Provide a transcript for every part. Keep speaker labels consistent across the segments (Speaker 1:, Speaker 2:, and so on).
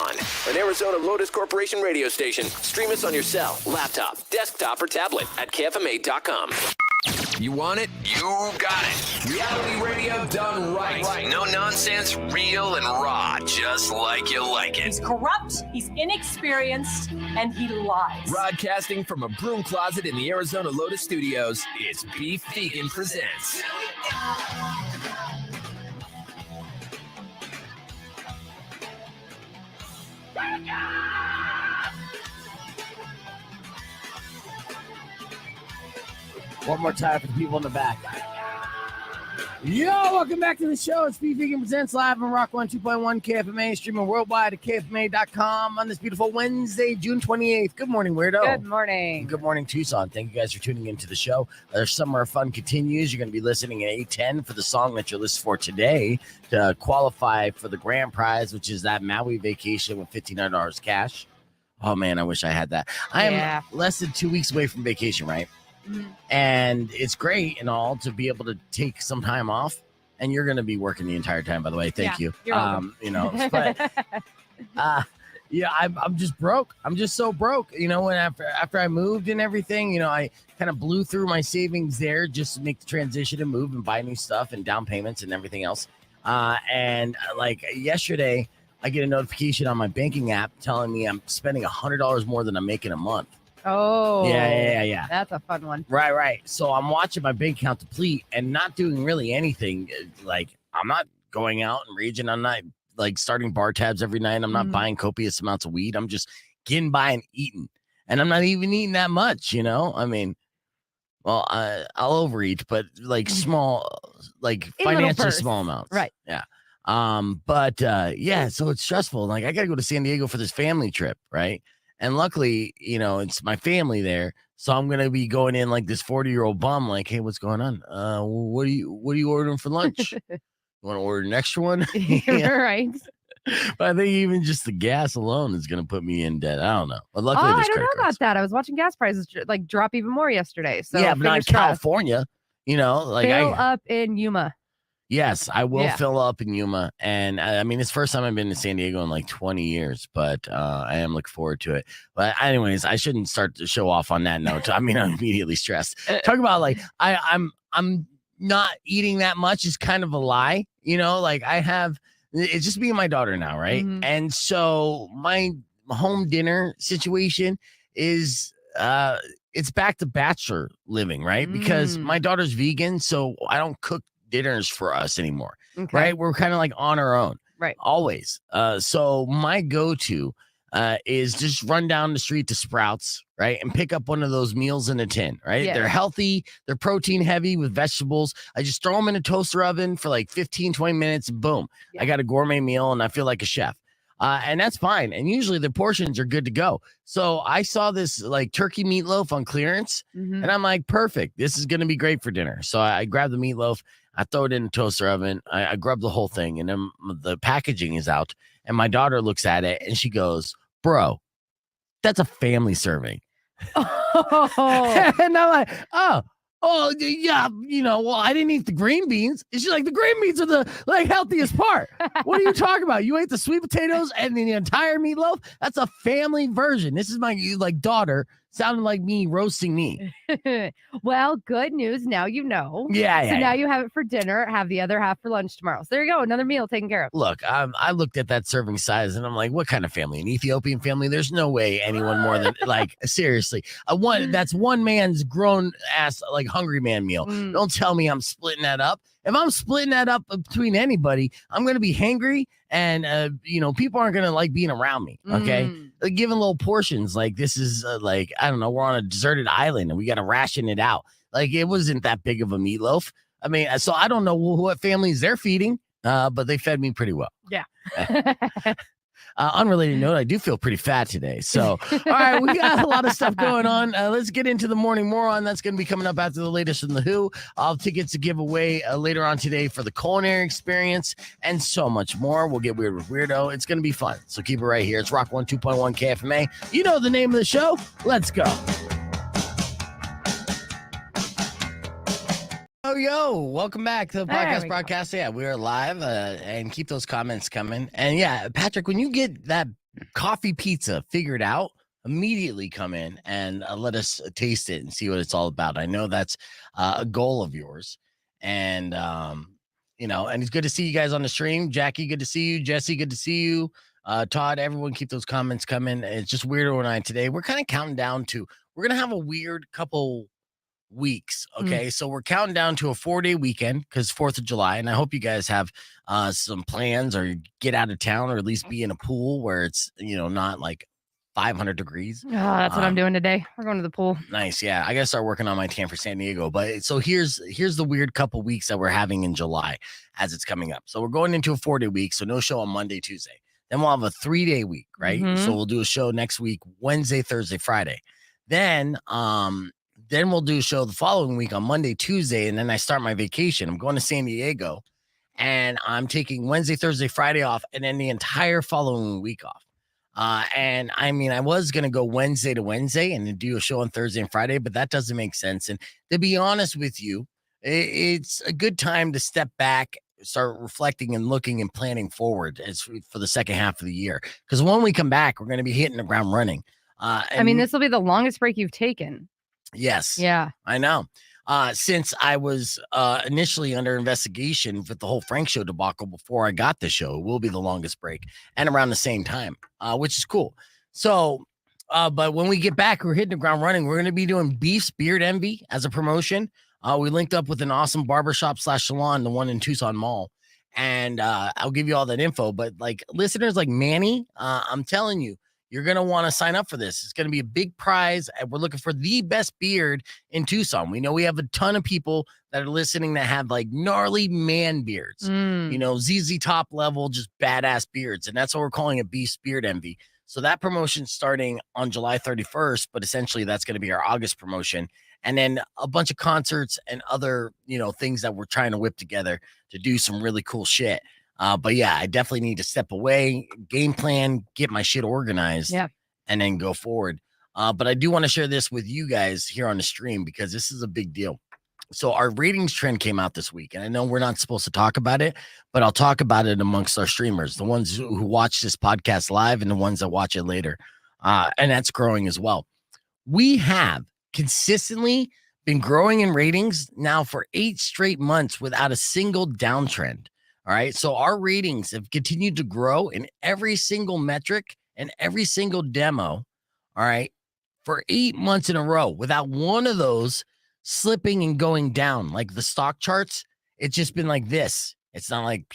Speaker 1: on. An Arizona Lotus Corporation radio station. Stream us on your cell, laptop, desktop, or tablet at KFMA.com. You want it? You got it. Reality radio done right. No nonsense, real and raw, just like you like it.
Speaker 2: He's corrupt, he's inexperienced, and he lies.
Speaker 1: Broadcasting from a broom closet in the Arizona Lotus Studios, it's Beef Vegan Presents.
Speaker 3: One more time for the people in the back. Yo, welcome back to the show. It's Beef Vegan Presents live on Rock 102.1 KFMA, streaming worldwide at KFMA.com on this beautiful Wednesday, June 28th. Good morning, Weirdo.
Speaker 4: Good morning.
Speaker 3: Good morning, Tucson. Thank you guys for tuning into the show. Our summer fun continues. You're going to be listening at 8:10 for the song that you're listening for today to qualify for the grand prize, which is that Maui vacation with $1,500 cash. Oh, man, I wish I had that. I am less than 2 weeks away from vacation, right? Mm-hmm. And it's great and all to be able to take some time off, and you're going to be working the entire time, by the way. Thank you.
Speaker 4: You're welcome.
Speaker 3: But I'm just broke. I'm just so broke. You know, when after I moved and everything, you know, I kind of blew through my savings there just to make the transition and move and buy new stuff and down payments and everything else. And like yesterday, I get a notification on my banking app telling me I'm spending $100 more than I'm making a month.
Speaker 4: Oh,
Speaker 3: yeah.
Speaker 4: That's a fun one.
Speaker 3: Right. So I'm watching my bank account deplete and not doing really anything. Like, I'm not going out and raging. I'm not like starting bar tabs every night. I'm not buying copious amounts of weed. I'm just getting by and eating. And I'm not even eating that much, you know? I mean, well, I'll overeat, but like small, like financially small amounts.
Speaker 4: Right.
Speaker 3: Yeah. So it's stressful. Like, I got to go to San Diego for this family trip, right? And luckily, you know, it's my family there. So I'm going to be going in like this 40-year-old bum, like, hey, what's going on? What are you ordering for lunch? You want to order an extra one?
Speaker 4: Right.
Speaker 3: But I think even just the gas alone is going to put me in debt. I don't know. But luckily,
Speaker 4: I don't know about that. I was watching gas prices like drop even more yesterday. So
Speaker 3: yeah, but not in California. You know, like
Speaker 4: fill up in Yuma.
Speaker 3: Yes, I will fill up in Yuma. And I mean, it's the first time I've been to San Diego in like 20 years, but I am looking forward to it. But anyways, I shouldn't start to show off on that note. I mean, I'm immediately stressed. Talk about like, I'm not eating that much is kind of a lie. You know, like it's just me and my daughter now, right? Mm-hmm. And so my home dinner situation is, it's back to bachelor living, right? Because my daughter's vegan, so I don't cook dinners for us anymore, right? We're kind of like on our own,
Speaker 4: right?
Speaker 3: Always. So my go-to is just run down the street to Sprouts, right? And pick up one of those meals in a tin, right? Yeah. They're healthy. They're protein heavy with vegetables. I just throw them in a toaster oven for like 15, 20 minutes. And boom, I got a gourmet meal and I feel like a chef. And that's fine. And usually the portions are good to go. So I saw this like turkey meatloaf on clearance and I'm like, perfect. This is going to be great for dinner. So I grabbed the meatloaf. I throw it in the toaster oven. I grub the whole thing, and then the packaging is out. And my daughter looks at it, and she goes, "Bro, that's a family serving." Oh. And I'm like, oh, yeah, you know, well, I didn't eat the green beans. And she's like, the green beans are the like healthiest part. What are you talking about? You ate the sweet potatoes and the entire meatloaf? That's a family version. This is my like daughter sounding like me roasting me.
Speaker 4: Well, good news. Now you know.
Speaker 3: Yeah.
Speaker 4: So now you have it for dinner, have the other half for lunch tomorrow. So there you go. Another meal taken care of.
Speaker 3: Look, I looked at that serving size and I'm like, what kind of family? An Ethiopian family? There's no way anyone more than like, seriously. That's one man's grown ass, like hungry man meal. Don't tell me I'm splitting that up. If I'm splitting that up between anybody, I'm going to be hangry and, you know, people aren't going to like being around me. Okay. Like giving little portions. Like this is like, I don't know, we're on a deserted island and we got to ration it out. Like it wasn't that big of a meatloaf. I mean, so I don't know what families they're feeding, but they fed me pretty well.
Speaker 4: Yeah.
Speaker 3: Unrelated note, I do feel pretty fat today. So, all right, we got a lot of stuff going on. Let's get into the Morning Moron. That's going to be coming up after the latest in The Who. I'll have tickets to give away later on today for the culinary experience and so much more. We'll get weird with Weirdo. It's going to be fun. So keep it right here. It's Rock 102.1 KFMA. You know the name of the show. Let's go. Yo, welcome back to the podcast broadcast. Yeah, we are live and keep those comments coming. And yeah, Patrick, when you get that coffee pizza figured out, immediately come in and let us taste it and see what it's all about. I know that's a goal of yours. And, and it's good to see you guys on the stream. Jackie, good to see you. Jesse, good to see you. Todd, everyone keep those comments coming. It's just Weirdo and I today. We're kind of counting down to, we're going to have a weird couple weeks. Okay. So we're counting down to a 4-day weekend because 4th of July. And I hope you guys have some plans or get out of town or at least be in a pool where it's, not like 500 degrees.
Speaker 4: Oh, that's what I'm doing today. We're going to the pool.
Speaker 3: Nice. Yeah. I got to start working on my tan for San Diego. But so here's the weird couple weeks that we're having in July as it's coming up. So we're going into a 4-day week. So no show on Monday, Tuesday. Then we'll have a 3-day week, right? So we'll do a show next week, Wednesday, Thursday, Friday. Then we'll do a show the following week on Monday, Tuesday. And then I start my vacation. I'm going to San Diego and I'm taking Wednesday, Thursday, Friday off, and then the entire following week off. And I mean, I was going to go Wednesday to Wednesday and then do a show on Thursday and Friday, but that doesn't make sense. And to be honest with you, it's a good time to step back, start reflecting and looking and planning forward as for the second half of the year. Because when we come back, we're going to be hitting the ground running.
Speaker 4: I mean, this will be the longest break you've taken.
Speaker 3: Yes.
Speaker 4: Yeah.
Speaker 3: I know. Since I was initially under investigation with the whole Frank Show debacle before I got the show, it will be the longest break and around the same time, which is cool. So, but when we get back, we're hitting the ground running. We're going to be doing Beef's Beard Envy as a promotion. We linked up with an awesome barbershop/salon, the one in Tucson Mall. And I'll give you all that info. But like listeners like Manny, I'm telling you, you're going to want to sign up for this. It's going to be a big prize. And we're looking for the best beard in Tucson. We know we have a ton of people that are listening that have like gnarly man beards, ZZ Top level, just badass beards. And that's what we're calling it, Beef's Beard Envy. So that promotion's starting on July 31st, but essentially that's going to be our August promotion. And then a bunch of concerts and other, things that we're trying to whip together to do some really cool shit. But yeah, I definitely need to step away, game plan, get my shit organized, and then go forward. But I do want to share this with you guys here on the stream because this is a big deal. So our ratings trend came out this week, and I know we're not supposed to talk about it, but I'll talk about it amongst our streamers, the ones who watch this podcast live and the ones that watch it later. And that's growing as well. We have consistently been growing in ratings now for 8 straight months without a single downtrend. All right. So our ratings have continued to grow in every single metric and every single demo. All right. For 8 months in a row without one of those slipping and going down. Like the stock charts, it's just been like this. It's not like,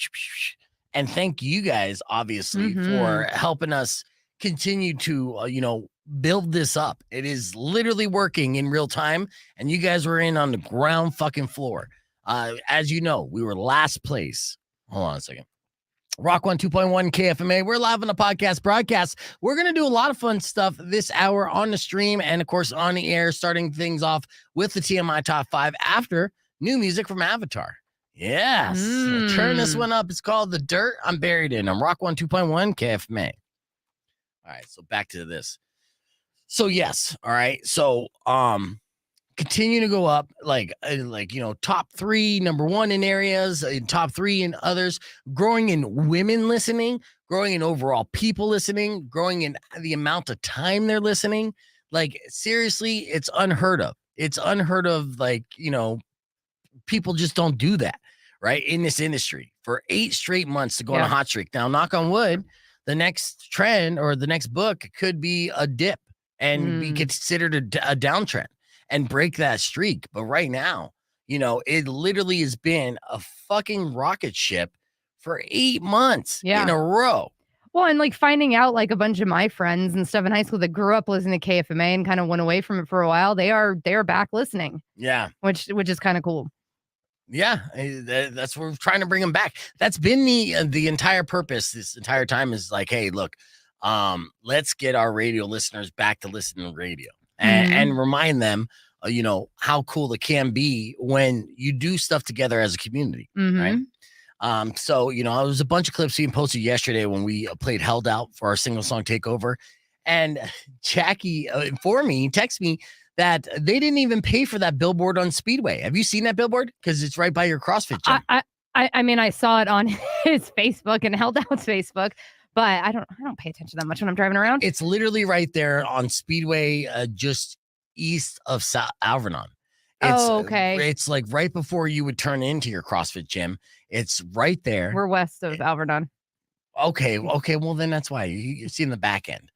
Speaker 3: and thank you guys, obviously, for helping us continue to, build this up. It is literally working in real time. And you guys were in on the ground fucking floor. As you know, we were last place. Hold on a second. Rock 102.1 KFMA. We're live on the podcast broadcast. We're going to do a lot of fun stuff this hour on the stream and, of course, on the air, starting things off with the TMI Top 5 after new music from Avatar. Yes. Turn this one up. It's called The Dirt I'm Buried In. I'm Rock 102.1 KFMA. All right. So back to this. So, yes. All right. So, continue to go up top 3, number 1 in areas, top 3 in others, growing in women listening, growing in overall people listening, growing in the amount of time they're listening. Like, seriously, it's unheard of. It's unheard of. People just don't do that, right? In this industry for 8 straight months to go on a hot streak. Now, knock on wood, the next trend or the next book could be a dip and be considered a downtrend and break that streak. But right now, it literally has been a fucking rocket ship for 8 months in a row.
Speaker 4: Well, and finding out a bunch of my friends and stuff in high school that grew up listening to KFMA and kind of went away from it for a while, they are back listening. Yeah. Which is kind of cool.
Speaker 3: Yeah, that's what we're trying to bring them back. That's been the entire purpose this entire time is like, hey, look, let's get our radio listeners back to listening to radio. And remind them, how cool it can be when you do stuff together as a community, right? So, there was a bunch of clips being posted yesterday when we played Held Out for our single song takeover. And Jackie, for me, texted me that they didn't even pay for that billboard on Speedway. Have you seen that billboard? Because it's right by your CrossFit gym.
Speaker 4: I mean, I saw it on his Facebook and Held Out's Facebook. But I don't pay attention that much when I'm driving around.
Speaker 3: It's literally right there on Speedway, just east of Alvernon.
Speaker 4: Okay.
Speaker 3: It's like right before you would turn into your CrossFit gym. It's right there.
Speaker 4: We're west of Alvernon.
Speaker 3: Okay. Well, then that's why you're seeing the back end.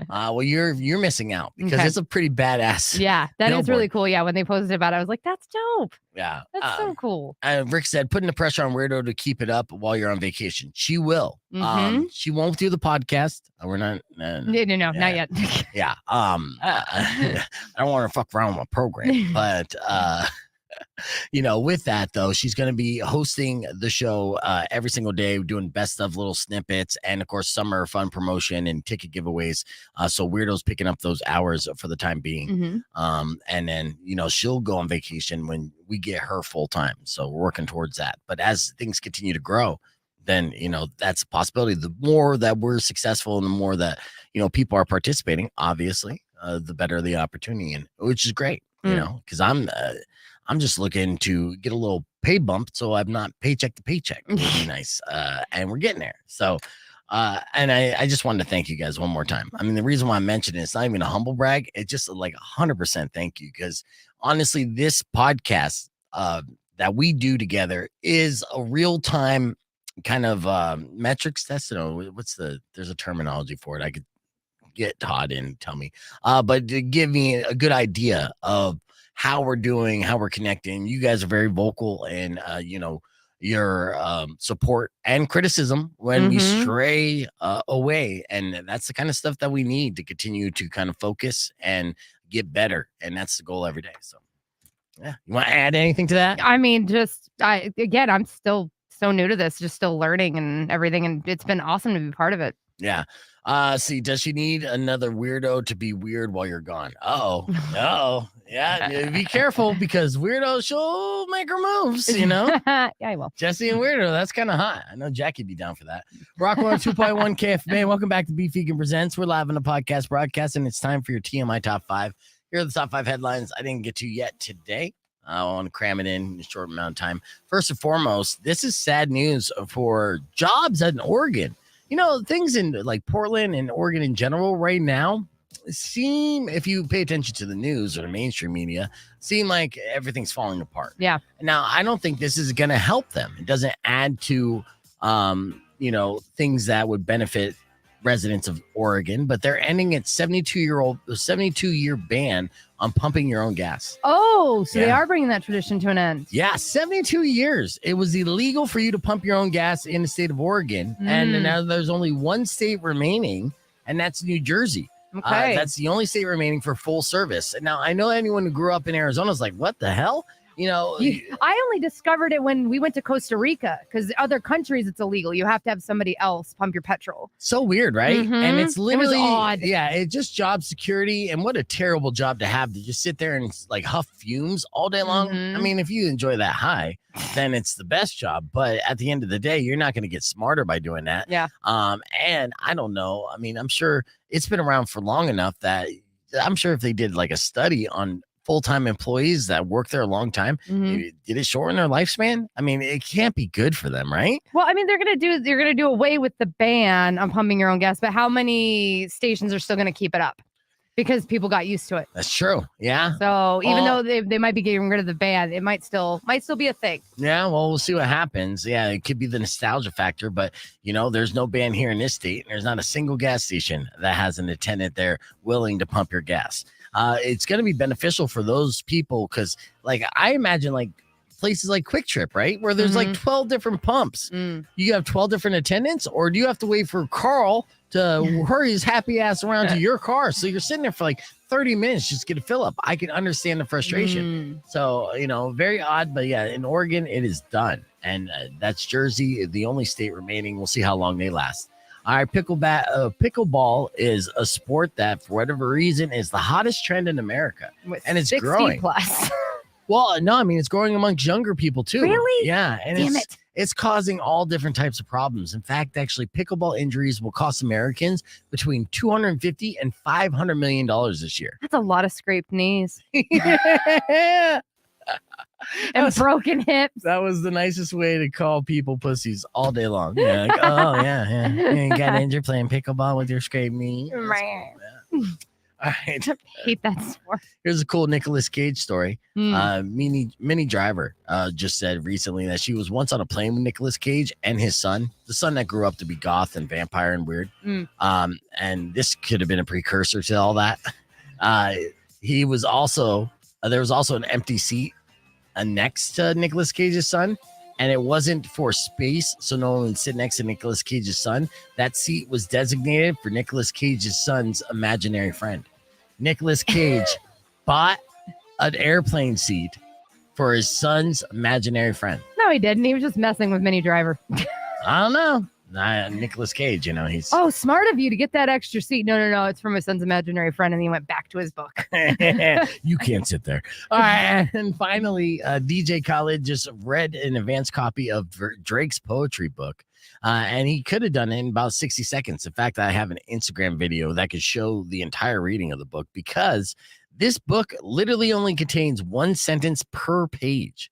Speaker 3: Well, you're missing out because it's a pretty badass.
Speaker 4: Yeah, that
Speaker 3: billboard.
Speaker 4: is really cool. Yeah, when they posted about it, I was like, that's dope.
Speaker 3: Yeah.
Speaker 4: That's so cool.
Speaker 3: Rick said, putting the pressure on Weirdo to keep it up while you're on vacation. She will. She won't do the podcast. We're not.
Speaker 4: No, not yet.
Speaker 3: Yeah. I don't want to fuck around with my program, but with that though, she's going to be hosting the show every single day, doing best of little snippets, and of course summer fun promotion and ticket giveaways. So Weirdo's picking up those hours for the time being. And then she'll go on vacation when we get her full time. So we're working towards that. But as things continue to grow, then that's a possibility. The more that we're successful and the more that people are participating, obviously, the better the opportunity, and which is great. Because I'm just looking to get a little pay bump, so I'm not paycheck to paycheck. It would be nice, and we're getting there. So, and I just wanted to thank you guys one more time. I mean, the reason why I'm mentioning it's not even a humble brag. It's just like 100% thank you, because honestly, this podcast that we do together is a real time kind of metrics test. There's a terminology for it. I could get Todd in and tell me, but to give me a good idea of how we're doing, how we're connecting. You guys are very vocal and your support and criticism when we stray away, and that's the kind of stuff that we need to continue to kind of focus and get better, and that's the goal every day. So yeah, you want to add anything to that?
Speaker 4: I mean, I'm still so new to this, just still learning and everything, and it's been awesome to be part of it.
Speaker 3: Yeah. See, does she need another weirdo to be weird while you're gone? No. Yeah, be careful, because Weirdo, she'll make her moves,
Speaker 4: Yeah, I will.
Speaker 3: Jesse and Weirdo, that's kind of hot. I know Jackie'd be down for that. Rock 102.1 KFMA. Welcome back to Beef Vegan Presents. We're live on the podcast broadcast, and it's time for your TMI Top 5. Here are the top 5 headlines I didn't get to yet today. I want to cram it in a short amount of time. First and foremost, this is sad news for jobs in Oregon. Things in like Portland and Oregon in general right now seem, if you pay attention to the news or the mainstream media, seem like everything's falling apart.
Speaker 4: Yeah.
Speaker 3: Now, I don't think this is going to help them. It doesn't add to, things that would benefit residents of Oregon, but they're ending its 72-year ban on pumping your own gas.
Speaker 4: Oh, so they are bringing that tradition to an end.
Speaker 3: Yeah, 72 years. It was illegal for you to pump your own gas in the state of Oregon, and now there's only one state remaining, and that's New Jersey.
Speaker 4: Okay.
Speaker 3: That's the only state remaining for full service. And now I know anyone who grew up in Arizona is like, what the hell?
Speaker 4: I only discovered it when we went to Costa Rica, because other countries it's illegal. You have to have somebody else pump your petrol.
Speaker 3: So weird, right? And it's literally
Speaker 4: it was odd.
Speaker 3: Yeah, it's just job security, and what a terrible job to have, to just sit there and like huff fumes all day long. I mean, if you enjoy that high, then it's the best job. But at the end of the day, you're not going to get smarter by doing that.
Speaker 4: Yeah.
Speaker 3: And I don't know. I mean, I'm sure it's been around for long enough that I'm sure if they did like a study on full-time employees that work there a long time, did it shorten their lifespan? I mean, it can't be good for them, right?
Speaker 4: Well, I mean, they're gonna do away with the ban on pumping your own gas, but how many stations are still gonna keep it up? Because people got used to it.
Speaker 3: That's true. Yeah.
Speaker 4: So even though they might be getting rid of the ban, it might still be a thing.
Speaker 3: Yeah. Well, we'll see what happens. Yeah, it could be the nostalgia factor, but there's no ban here in this state. There's not a single gas station that has an attendant there willing to pump your gas. It's going to be beneficial for those people, because like I imagine like places like Quick Trip, right, where there's like 12 different pumps. You have 12 different attendants, or do you have to wait for Carl to hurry his happy ass around to your car? So you're sitting there for like 30 minutes just get a fill up. I can understand the frustration. So, very odd, but yeah, in Oregon, it is done. And that's Jersey, the only state remaining. We'll see how long they last. All right, pickleball is a sport that, for whatever reason, is the hottest trend in America, and it's
Speaker 4: 60
Speaker 3: growing.
Speaker 4: Plus.
Speaker 3: Well, no, I mean it's growing amongst younger people too.
Speaker 4: Really?
Speaker 3: Yeah, and
Speaker 4: Damn
Speaker 3: it's causing all different types of problems. In fact, actually, pickleball injuries will cost Americans between $250 and $500 million this year.
Speaker 4: That's a lot of scraped knees.
Speaker 3: Yeah.
Speaker 4: and broken hips.
Speaker 3: That was the nicest way to call people pussies all day long. Yeah, like, oh yeah. You got injured playing pickleball with your scraped knee.
Speaker 4: Right.
Speaker 3: All right.
Speaker 4: I hate that story.
Speaker 3: Here's a cool Nicolas Cage story. Minnie Driver just said recently that she was once on a plane with Nicolas Cage and his son, the son that grew up to be goth and vampire and weird. And this could have been a precursor to all that. He was also there was also an empty seat next to Nicolas Cage's son, and it wasn't for space, so no one would sit next to Nicolas Cage's son. That seat was designated for Nicolas Cage's son's imaginary friend. Nicolas Cage bought an airplane seat for his son's imaginary friend.
Speaker 4: No, he didn't. He was just messing with Minnie Driver.
Speaker 3: I don't know. Nicolas Cage, he's...
Speaker 4: Oh, smart of you to get that extra seat. No. It's from his son's imaginary friend, and he went back to his book.
Speaker 3: You can't sit there. All right. And finally, DJ Khaled just read an advanced copy of Drake's poetry book. And he could have done it in about 60 seconds. In fact, I have an Instagram video that could show the entire reading of the book because this book literally only contains one sentence per page.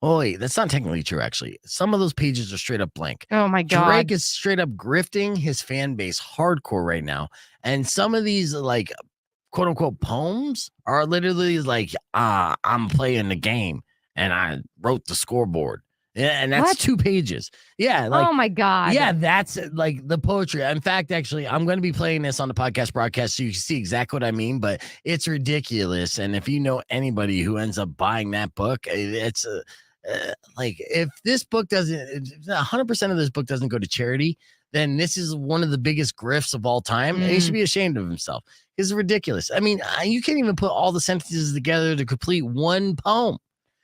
Speaker 3: Oh, wait, that's not technically true, actually. Some of those pages are straight up blank.
Speaker 4: Oh, my God.
Speaker 3: Drake is straight up grifting his fan base hardcore right now. And some of these, like, quote unquote, poems are literally like, I'm playing the game and I wrote the scoreboard. Yeah, and that's 2 pages. Yeah. Like,
Speaker 4: oh, my God.
Speaker 3: Yeah, that's like the poetry. In fact, actually, I'm going to be playing this on the podcast broadcast so you can see exactly what I mean, but it's ridiculous. And if you know anybody who ends up buying that book, it's like if this book doesn't 100% of this book doesn't go to charity, then this is one of the biggest grifts of all time, and he should be ashamed of himself. It's ridiculous. I mean, you can't even put all the sentences together to complete one poem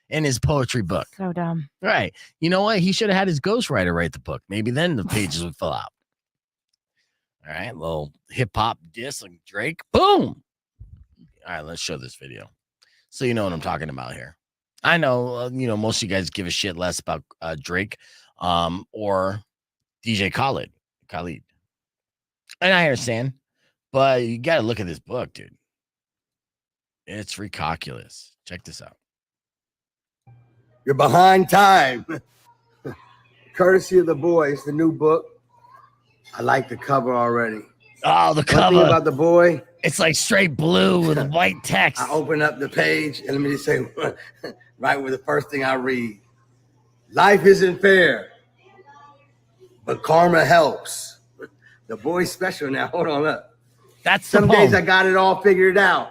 Speaker 3: in his poetry book.
Speaker 4: So dumb.
Speaker 3: Right. You know what? He should have had his ghostwriter write the book. Maybe then the pages would fill out. All right, little hip hop diss on Drake. Boom. All right, let's show this video so you know what I'm talking about here. I know, most of you guys give a shit less about Drake or DJ Khaled. And I understand, but you got to look at this book, dude. It's ridiculous. Check this out.
Speaker 5: You're behind time. Courtesy of the boys, the new book. I like the cover already.
Speaker 3: Oh, the cover.
Speaker 5: One thing about the boy.
Speaker 3: It's like straight blue with white text.
Speaker 5: I open up the page and let me just say right with the first thing I read. Life isn't fair, but karma helps. The boy's special now. Hold on up.
Speaker 3: That's
Speaker 5: some days I got it all figured out.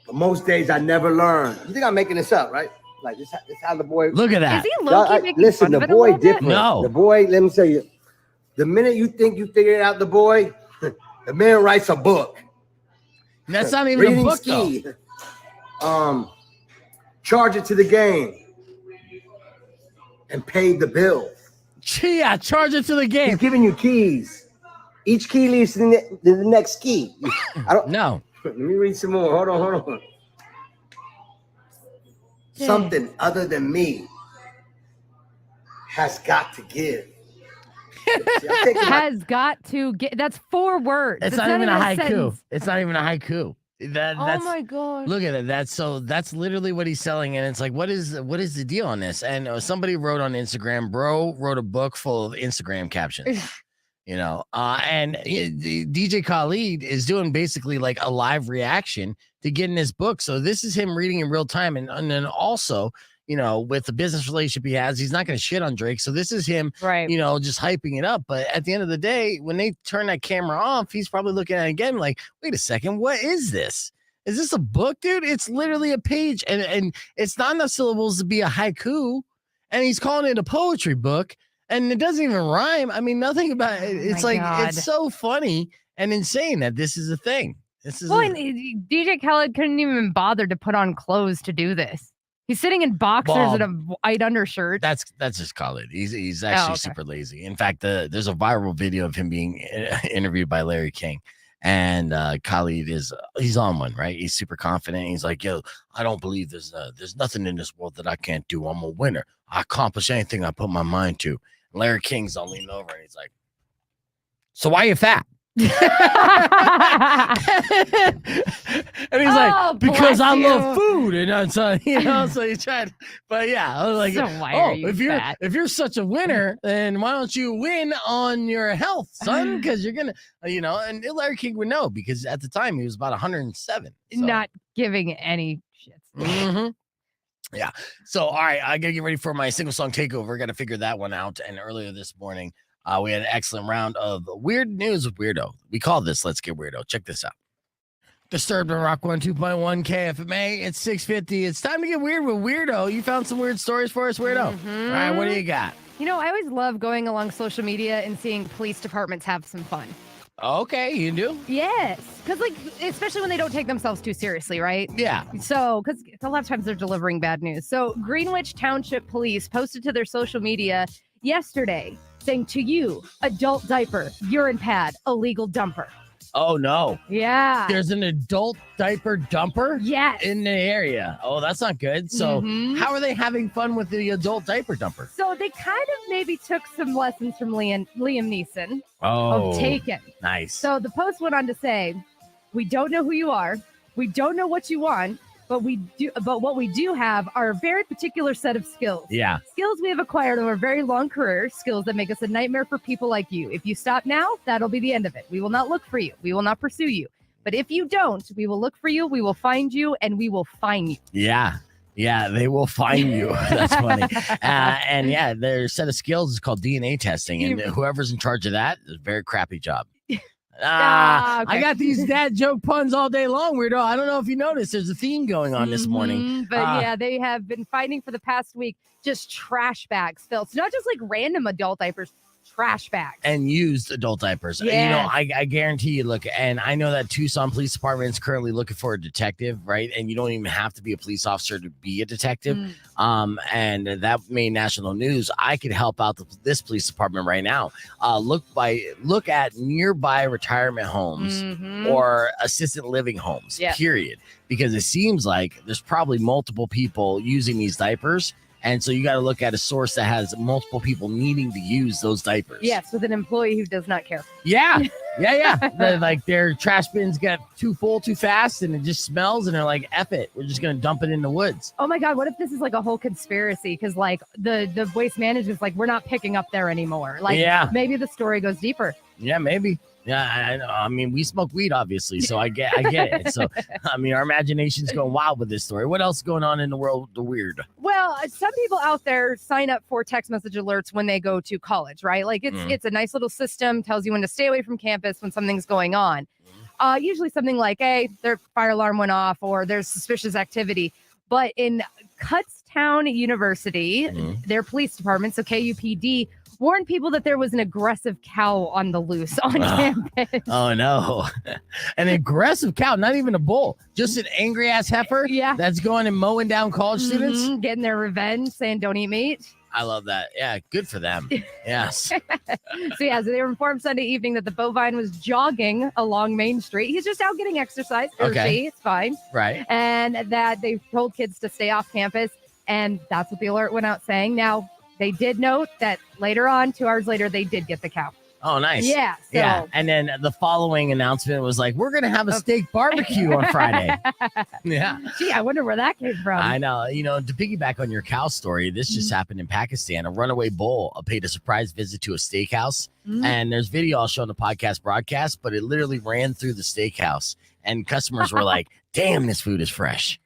Speaker 5: But most days I never learn. You think I'm making this up, right? Like this how the boy.
Speaker 3: Look at that.
Speaker 4: Is he low-key making
Speaker 5: listen,
Speaker 4: fun of
Speaker 5: the
Speaker 4: it a
Speaker 5: boy
Speaker 4: little bit?
Speaker 5: different.
Speaker 3: No.
Speaker 5: The boy, let me tell you, the minute you think you figured out the boy, the man writes a book.
Speaker 3: And that's not even a book,
Speaker 5: though. Charge it to the game and pay the bill.
Speaker 3: Yeah, charge it to the game.
Speaker 5: He's giving you keys. Each key leads to the next key. I don't
Speaker 3: know.
Speaker 5: Let me read some more. Hold on. Something other than me has got to give.
Speaker 4: Has got to get. That's 4 words.
Speaker 3: It's not even a haiku. Sentence. It's not even a haiku. That's,
Speaker 4: oh my God.
Speaker 3: Look at it. That's literally what he's selling. And it's like, what is the deal on this? And somebody wrote on Instagram, bro wrote a book full of Instagram captions. And DJ Khaled is doing basically like a live reaction to getting his book. So this is him reading in real time. And then also, with the business relationship he has, he's not going to shit on Drake. So this is him,
Speaker 4: right?
Speaker 3: Just hyping it up. But at the end of the day, when they turn that camera off, he's probably looking at it again like, wait a second, what is this? Is this a book, dude? It's literally a page. And it's not enough syllables to be a haiku. And he's calling it a poetry book. And it doesn't even rhyme. I mean, nothing about it. It's like, God. It's so funny and insane that this is a thing. And
Speaker 4: DJ Khaled couldn't even bother to put on clothes to do this. He's sitting in boxers and a white undershirt.
Speaker 3: That's just Khaled. He's actually super lazy. In fact, there's a viral video of him being interviewed by Larry King. And Khaled he's on one, right? He's super confident. He's like, yo, I don't believe there's nothing in this world that I can't do. I'm a winner. I accomplish anything I put my mind to. Larry King's all leaning over and he's like, so why are you fat? And he's like, because I love food, and so so you tried. But yeah, I was like,
Speaker 4: so why are you
Speaker 3: if you're such a winner, then why don't you win on your health, son? Because you're gonna, and Larry King would know because at the time he was about 107, so.
Speaker 4: Not giving any shits.
Speaker 3: Mm-hmm. Yeah. So, all right, I gotta get ready for my single song takeover. Got to figure that one out. And earlier this morning, we had an excellent round of weird news with Weirdo. We call this Let's Get Weirdo. Check this out. Disturbed on Rock 102.1 KFMA. It's 6:50. It's time to get weird with Weirdo. You found some weird stories for us, Weirdo?
Speaker 4: Mm-hmm.
Speaker 3: All right, what do you got?
Speaker 4: I always love going along social media and seeing police departments have some fun.
Speaker 3: Okay, you do?
Speaker 4: Yes. Because, especially when they don't take themselves too seriously, right?
Speaker 3: Yeah.
Speaker 4: So, because a lot of times they're delivering bad news. So, Greenwich Township Police posted to their social media yesterday saying, to you, adult diaper, urine pad, illegal dumper.
Speaker 3: Oh, no.
Speaker 4: Yeah.
Speaker 3: There's an adult diaper dumper?
Speaker 4: Yes.
Speaker 3: In the area. Oh, that's not good. So how are they having fun with the adult diaper dumper?
Speaker 4: So they kind of maybe took some lessons from Liam Neeson
Speaker 3: of
Speaker 4: Taken.
Speaker 3: Nice.
Speaker 4: So the post went on to say, we don't know who you are. We don't know what you want. But what we do have are a very particular set of skills.
Speaker 3: Yeah.
Speaker 4: Skills we have acquired over a very long career, skills that make us a nightmare for people like you. If you stop now, that'll be the end of it. We will not look for you. We will not pursue you. But if you don't, we will look for you, we will find you, and we will fine you.
Speaker 3: Yeah. Yeah, they will find you. That's funny. And yeah, their set of skills is called DNA testing. And whoever's in charge of that is a very crappy job. Okay. I got these dad joke puns all day long, Weirdo. I don't know if you noticed. There's a theme going on this morning.
Speaker 4: But they have been fighting for the past week just trash bags filled. So not just like random adult diapers, trash bags.
Speaker 3: And used adult diapers.
Speaker 4: Yeah.
Speaker 3: I guarantee you, look, and I know that Tucson Police Department is currently looking for a detective, right? And you don't even have to be a police officer to be a detective. And that made national news. I could help out this police department right now. Look at nearby retirement homes or assisted living homes, period. Because it seems like there's probably multiple people using these diapers. And so you got to look at a source that has multiple people needing to use those diapers.
Speaker 4: Yes, with an employee who does not care.
Speaker 3: Yeah. Like their trash bins get too full too fast and it just smells and they're like, F it. We're just going to dump it in the woods.
Speaker 4: Oh my God. What if this is like a whole conspiracy? Because like the waste management's like, we're not picking up there anymore. Like maybe the story goes deeper.
Speaker 3: Yeah, maybe. Yeah, I mean, we smoke weed, obviously, so I get it. So, I mean, our imagination's going wild with this story. What else is going on in the world of the weird?
Speaker 4: Well, some people out there sign up for text message alerts when they go to college, right? Like it's a nice little system, tells you when to stay away from campus when something's going on. Usually something like, hey, their fire alarm went off or there's suspicious activity. But in Kutztown University, their police department, so KUPD, warned people that there was an aggressive cow on the loose on campus.
Speaker 3: Oh, no. An aggressive cow, not even a bull, just an angry ass heifer that's going and mowing down college students.
Speaker 4: Getting their revenge, saying don't eat meat.
Speaker 3: I love that. Yeah, good for them. Yes.
Speaker 4: So they were informed Sunday evening that the bovine was jogging along Main Street. He's just out getting exercise. Okay. It's fine.
Speaker 3: Right.
Speaker 4: And that they told kids to stay off campus. And that's what the alert went out saying. Now, they did note that later on, 2 hours later, they did get the cow.
Speaker 3: Oh, nice.
Speaker 4: Yeah.
Speaker 3: Yeah. And then the following announcement was like, we're going to have a steak barbecue on Friday. Yeah.
Speaker 4: Gee, I wonder where that came from.
Speaker 3: I know. To piggyback on your cow story, this just happened in Pakistan. A runaway bull paid a surprise visit to a steakhouse. And there's video I'll show on the podcast broadcast, but it literally ran through the steakhouse. And customers were like, damn, this food is fresh.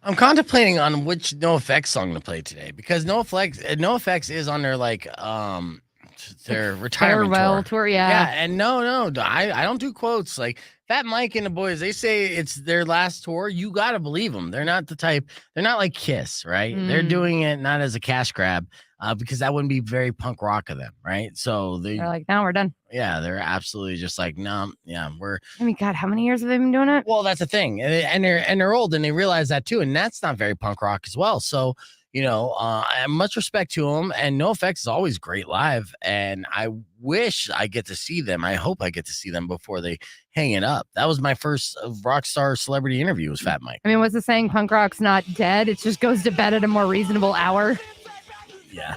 Speaker 3: I'm contemplating on which NoFX song to play today because NoFX is on their their retirement
Speaker 4: tour.
Speaker 3: Yeah, and no, I don't do quotes. Like Fat Mike and the boys, they say it's their last tour. You gotta believe them. They're not the type. They're not like Kiss, right? They're doing it not as a cash grab, because that wouldn't be very punk rock of them, right? So they're
Speaker 4: like, now we're done.
Speaker 3: Yeah, they're absolutely just like, no, we're.
Speaker 4: I mean, God, how many years have they been doing it?
Speaker 3: Well, that's the thing, and they're old, and they realize that too, and that's not very punk rock as well. So. I have much respect to them, and NoFX is always great live, and I wish I get to see them. I hope I get to see them before they hang it up. That was my first rock star celebrity interview was Fat Mike.
Speaker 4: I mean, what's the saying? Punk rock's not dead. It just goes to bed at a more reasonable hour.
Speaker 3: Yeah.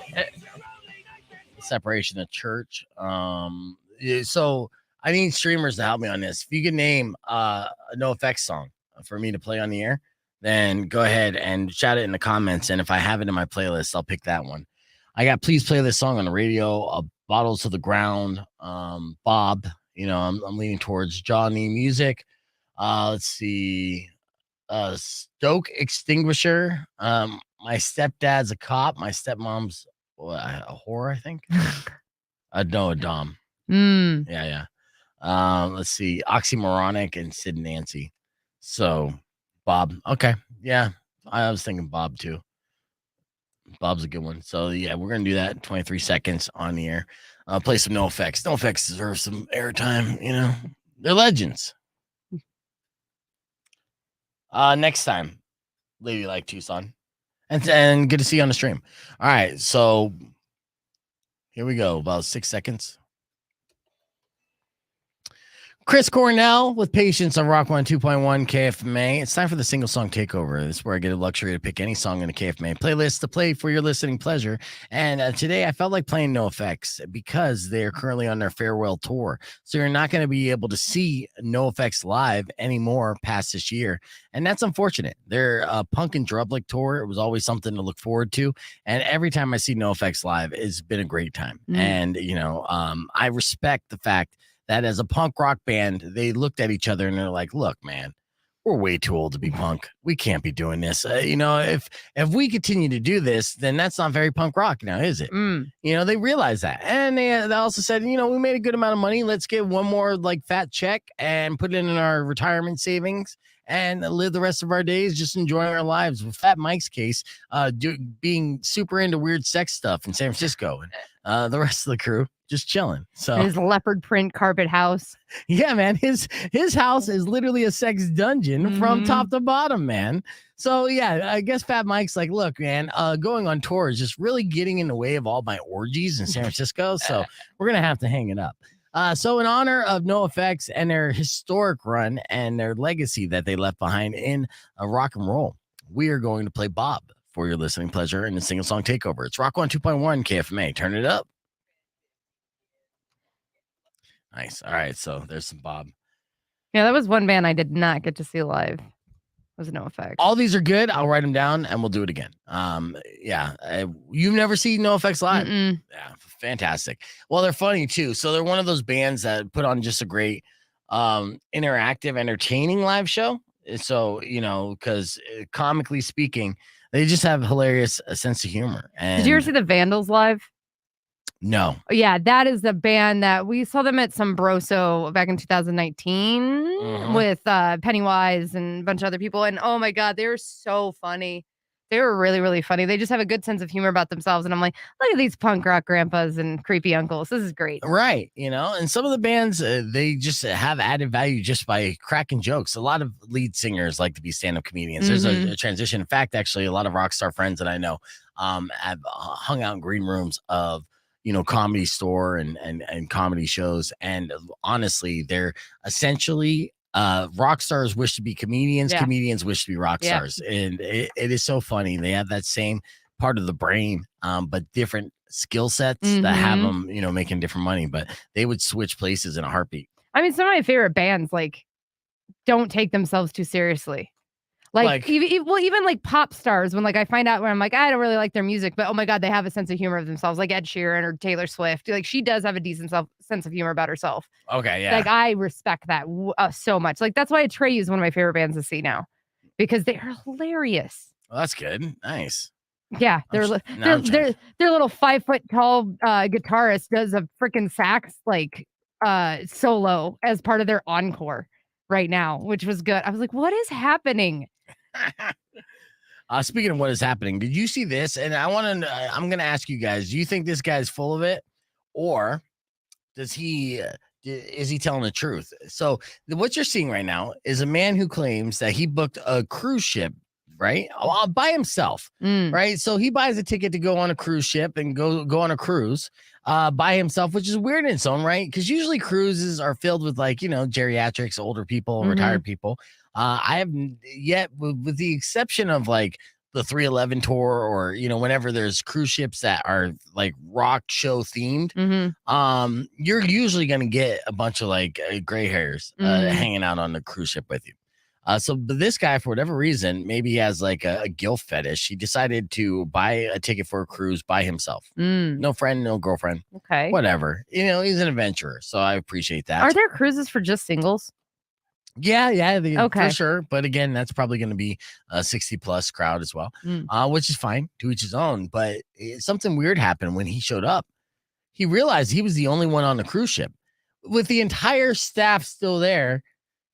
Speaker 3: separation of church. So I need streamers to help me on this. If you can name a NoFX song for me to play on the air, then go ahead and shout it in the comments. And if I have it in my playlist, I'll pick that one. I got Please Play This Song on the radio, Bottles to the Ground, Bob. I'm leaning towards Johnny Music. Let's see. Stoke Extinguisher. My stepdad's a cop. My stepmom's a whore, I think. No, a dom. Yeah. Let's see. Oxymoronic and Sid and Nancy. So Bob. Okay. Yeah. I was thinking Bob too. Bob's a good one. So yeah, we're gonna do that in 23 seconds on the air. Play some NoFX. NoFX deserves some airtime, They're legends. Next time, Lady Like Tucson. And good to see you on the stream. All right, so here we go. About 6 seconds. Chris Cornell with Patience on Rock 102.1 KFMA. It's time for the single song takeover. This is where I get a luxury to pick any song in the KFMA playlist to play for your listening pleasure. And today I felt like playing NoFX because they're currently on their farewell tour. So you're not going to be able to see NoFX live anymore past this year. And that's unfortunate. Their Punk and Drublic tour, it was always something to look forward to. And every time I see NoFX live, it's been a great time. And, I respect the fact that as a punk rock band, they looked at each other and they're like, look, man, we're way too old to be punk. We can't be doing this. If we continue to do this, then that's not very punk rock now, is it? They realized that. And they also said, we made a good amount of money. Let's get one more fat check and put it in our retirement savings and live the rest of our days just enjoying our lives. With Fat Mike's case, being super into weird sex stuff in San Francisco, and the rest of the crew just chilling. So
Speaker 4: his leopard print carpet house.
Speaker 3: Yeah, man. His house is literally a sex dungeon from top to bottom, man. So yeah, I guess Fat Mike's like, look, man, going on tour is just really getting in the way of all my orgies in San Francisco. So we're gonna have to hang it up. So in honor of NoFX and their historic run and their legacy that they left behind in rock and roll, we are going to play Bob for your listening pleasure in the single song takeover. It's Rock 102.1 KFMA. Turn it up. Nice. All right. So there's some Bob.
Speaker 4: Yeah, that was one band I did not get to see live. Was NoFX.
Speaker 3: All these are good. I'll write them down and we'll do it again. You've never seen NoFX live? Yeah, fantastic. Well, they're funny too. So they're one of those bands that put on just a great interactive, entertaining live show. So, because comically speaking, they just have hilarious sense of humor. And
Speaker 4: did you ever see the Vandals live?
Speaker 3: No.
Speaker 4: Yeah, that is the band that we saw them at some Broso back in 2019 with Pennywise and a bunch of other people. And oh my God, they were so funny. They were really, really funny. They just have a good sense of humor about themselves. And I'm like, look at these punk rock grandpas and creepy uncles. This is great.
Speaker 3: Right. And some of the bands, they just have added value just by cracking jokes. A lot of lead singers like to be stand-up comedians. There's a transition. In fact, actually, a lot of rock star friends that I know have hung out in green rooms of Comedy Store and comedy shows. And honestly, they're essentially rock stars wish to be comedians. Comedians wish to be rock stars. And it is so funny. They have that same part of the brain, but different skill sets that have them, making different money, but they would switch places in a heartbeat.
Speaker 4: I mean, some of my favorite bands, don't take themselves too seriously. Even pop stars, when I find out where I'm like, I don't really like their music, but oh my God, they have a sense of humor of themselves, like Ed Sheeran or Taylor Swift. She does have a decent sense of humor about herself.
Speaker 3: Okay, yeah.
Speaker 4: I respect that so much. That's why Atreyu is one of my favorite bands to see now, because they are hilarious.
Speaker 3: Well, that's good. Nice.
Speaker 4: Yeah, their little 5 foot tall guitarist does a freaking sax solo as part of their encore right now, which was good. I was like, what is happening?
Speaker 3: Speaking of what is happening, did you see this? And I'm going to ask you guys, do you think this guy's full of it, or is he telling the truth? So what you're seeing right now is a man who claims that he booked a cruise ship, right, by himself, right? So he buys a ticket to go on a cruise ship and go on a cruise by himself, which is weird in its own right, because usually cruises are filled with geriatrics, older people, retired people. I have yet, with the exception of the 311 tour, or whenever there's cruise ships that are like rock show themed, you're usually going to get a bunch of like gray hairs hanging out on the cruise ship with you. But this guy, for whatever reason, maybe he has like a gilf fetish. He decided to buy a ticket for a cruise by himself. No friend, no girlfriend.
Speaker 4: Okay.
Speaker 3: Whatever. He's an adventurer, so I appreciate that.
Speaker 4: Are there cruises for just singles?
Speaker 3: Yeah, for sure. But again, that's probably going to be a 60+ crowd as well, which is fine. To each his own. But something weird happened when he showed up. He realized he was the only one on the cruise ship. With the entire staff still there,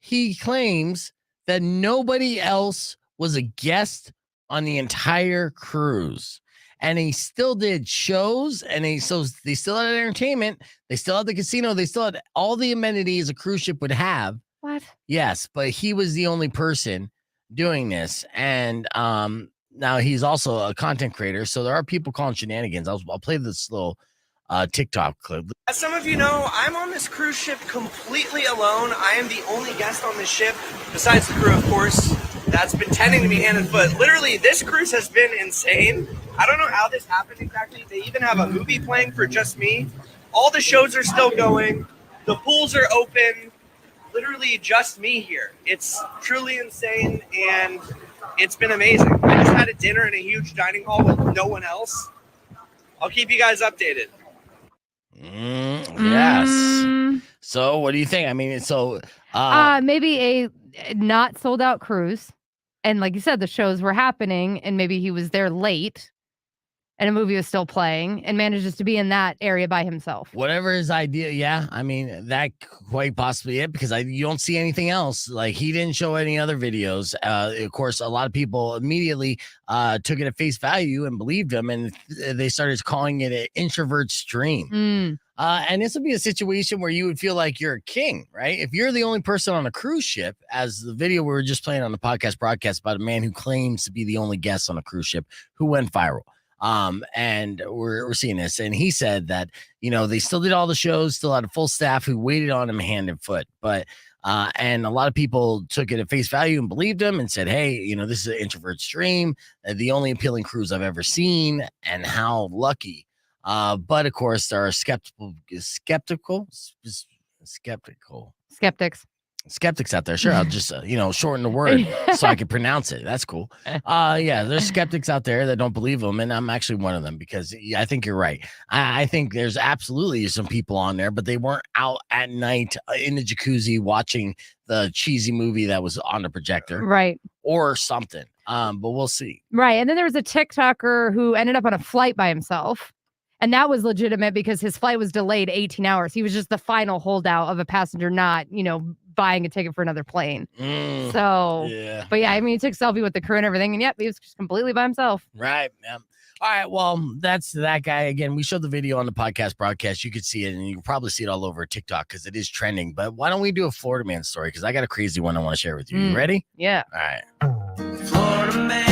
Speaker 3: he claims that nobody else was a guest on the entire cruise. And he still did shows, and they still had entertainment. They still had the casino. They still had all the amenities a cruise ship would have.
Speaker 4: What?
Speaker 3: Yes, but he was the only person doing this. And now he's also a content creator. So there are people calling shenanigans. I'll play this little TikTok clip.
Speaker 6: As some of you know, I'm on this cruise ship completely alone. I am the only guest on this ship, besides the crew, of course, that's been tending to me hand and foot. Literally, this cruise has been insane. I don't know how this happened exactly. They even have a movie playing for just me. All the shows are still going. The pools are open. Literally just me here. It's truly insane, and it's been amazing. I just had a dinner in a huge dining hall with no one else. I'll keep you guys updated.
Speaker 3: Yes. So what do you think? I mean,
Speaker 4: maybe a not sold out cruise, and like you said, the shows were happening, and maybe he was there late and a movie was still playing, and manages to be in that area by himself.
Speaker 3: Whatever his idea, yeah. I mean, that quite possibly it, because you don't see anything else. Like, he didn't show any other videos. Of course, a lot of people immediately took it at face value and believed him, and they started calling it an introvert stream. And this would be a situation where you would feel like you're a king, right? If you're the only person on a cruise ship, as the video we were just playing on the podcast broadcast about a man who claims to be the only guest on a cruise ship who went viral. And we're seeing this, and he said that they still did all the shows, still had a full staff who waited on him hand and foot, but and a lot of people took it at face value and believed him and said, hey, this is an introvert stream, the only appealing cruise I've ever seen, and how lucky. But of course there are skeptics out there. Sure, I'll just shorten the word so I can pronounce it. That's cool. There's skeptics out there that don't believe them, and I'm actually one of them, because I think you're right. I think there's absolutely some people on there, but they weren't out at night in the jacuzzi watching the cheesy movie that was on the projector,
Speaker 4: right,
Speaker 3: or something. But we'll see.
Speaker 4: Right, and then there was a TikToker who ended up on a flight by himself. And that was legitimate because his flight was delayed 18 hours. He was just the final holdout of a passenger not, buying a ticket for another plane. But yeah, I mean, he took a selfie with the crew and everything. And he was just completely by himself.
Speaker 3: Right. Yeah. All right. Well, that's that guy. Again, we showed the video on the podcast broadcast. You could see it, and you can probably see it all over TikTok because it is trending. But why don't we do a Florida man story? Because I got a crazy one I want to share with you. You ready?
Speaker 4: Yeah.
Speaker 3: All right.
Speaker 7: Florida man,